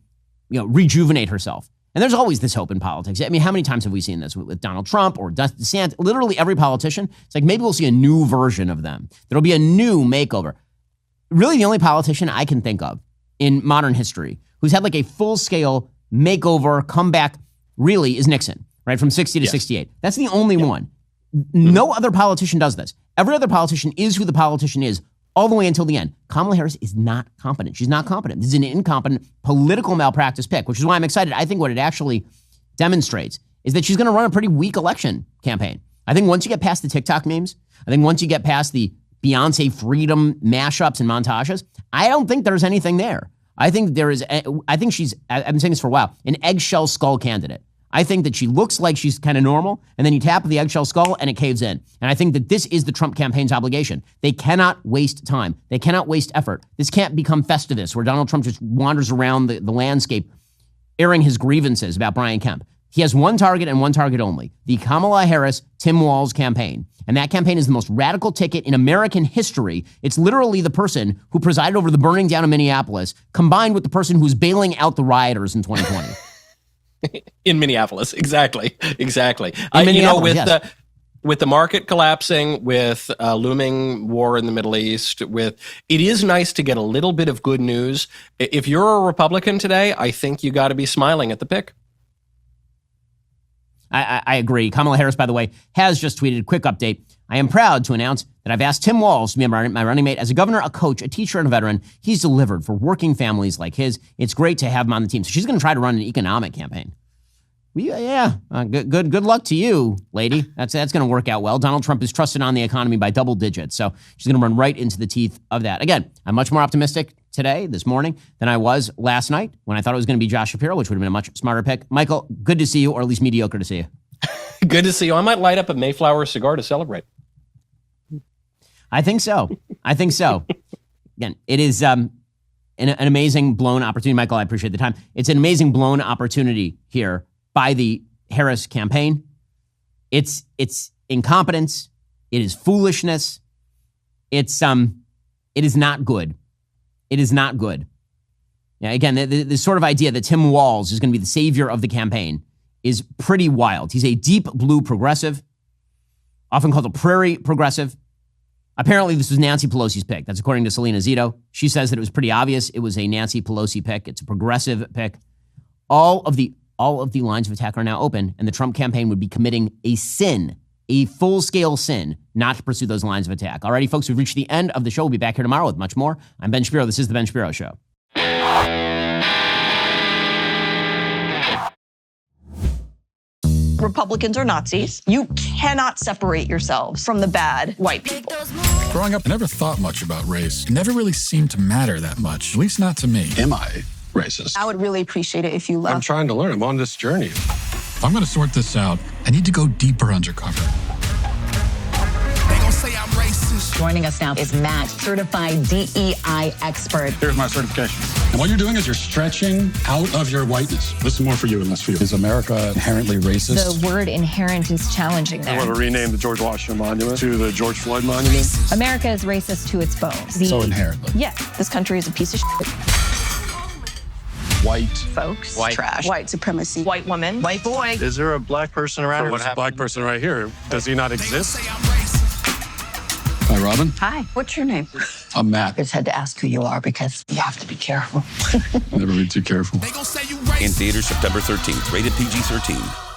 rejuvenate herself. And there's always this hope in politics. I mean, how many times have we seen this with Donald Trump or DeSantis? Literally every politician. It's like maybe we'll see a new version of them. There'll be a new makeover. Really, the only politician I can think of in modern history who's had a full-scale makeover, comeback, really is Nixon, right? From 60 to 68. That's the only one. No other politician does this. Every other politician is who the politician is all the way until the end. Kamala Harris is not competent. She's not competent. This is an incompetent political malpractice pick, which is why I'm excited. I think what it actually demonstrates is that she's going to run a pretty weak election campaign. I think once you get past the TikTok memes, I think once you get past the Beyonce freedom mashups and montages, I don't think there's anything there. I think she's, I've been saying this for a while, an eggshell skull candidate. I think that she looks like she's kind of normal, and then you tap the eggshell skull and it caves in. And I think that this is the Trump campaign's obligation. They cannot waste time. They cannot waste effort. This can't become Festivus, where Donald Trump just wanders around the landscape airing his grievances about Brian Kemp. He has one target and one target only, the Kamala Harris, Tim Waltz campaign. And that campaign is the most radical ticket in American history. It's literally the person who presided over the burning down of Minneapolis, combined with the person who's bailing out the rioters in 2020. In Minneapolis, exactly. Yes. With the market collapsing, with looming war in the Middle East, it is nice to get a little bit of good news. If you're a Republican today, I think you got to be smiling at the pick. I agree. Kamala Harris, by the way, has just tweeted, quick update. I am proud to announce that I've asked Tim Waltz to be my running mate. As a governor, a coach, a teacher, and a veteran, he's delivered for working families like his. It's great to have him on the team. So she's going to try to run an economic campaign. Good luck to you, lady. That's going to work out well. Donald Trump is trusted on the economy by double digits. So she's going to run right into the teeth of that. Again, I'm much more optimistic this morning, than I was last night when I thought it was going to be Josh Shapiro, which would have been a much smarter pick. Michael, good to see you, or at least mediocre to see you. Good to see you. I might light up a Mayflower cigar to celebrate. I think so. Again, it is an amazing blown opportunity. Michael, I appreciate the time. It's an amazing blown opportunity here by the Harris campaign. It's incompetence. It is foolishness. It is not good. It is not good. Yeah, again, the sort of idea that Tim Waltz is going to be the savior of the campaign is pretty wild. He's a deep blue progressive, often called a prairie progressive. Apparently, this was Nancy Pelosi's pick. That's according to Selena Zito. She says that it was pretty obvious it was a Nancy Pelosi pick. It's a progressive pick. All of the lines of attack are now open, and the Trump campaign would be committing a sin, a full-scale sin, not to pursue those lines of attack. Alrighty, folks, we've reached the end of the show. We'll be back here tomorrow with much more. I'm Ben Shapiro. This is The Ben Shapiro Show. Republicans are Nazis. You cannot separate yourselves from the bad white people. Growing up, I never thought much about race. It never really seemed to matter that much, at least not to me. Am I racist? I would really appreciate it if you left. I'm trying to learn. I'm on this journey. If I'm going to sort this out, I need to go deeper undercover. They gonna say I'm racist. Joining us now is Matt, certified DEI expert. Here's my certification. And what you're doing is you're stretching out of your whiteness. This is more for you and less for you. Is America inherently racist? The word inherent is challenging there. I want to rename the George Washington Monument to the George Floyd Monument. America is racist to its bones. So inherently. Yeah, this country is a piece of shit. White. Folks. White. Trash. White supremacy. White woman. White boy. Is there a black person around here? What's a black person right here? Does he not exist? Hi, Robin. Hi, what's your name? I'm Matt. I just had to ask who you are because you have to be careful. Never be too careful. They gonna say you racist. In theaters September 13th, rated PG-13.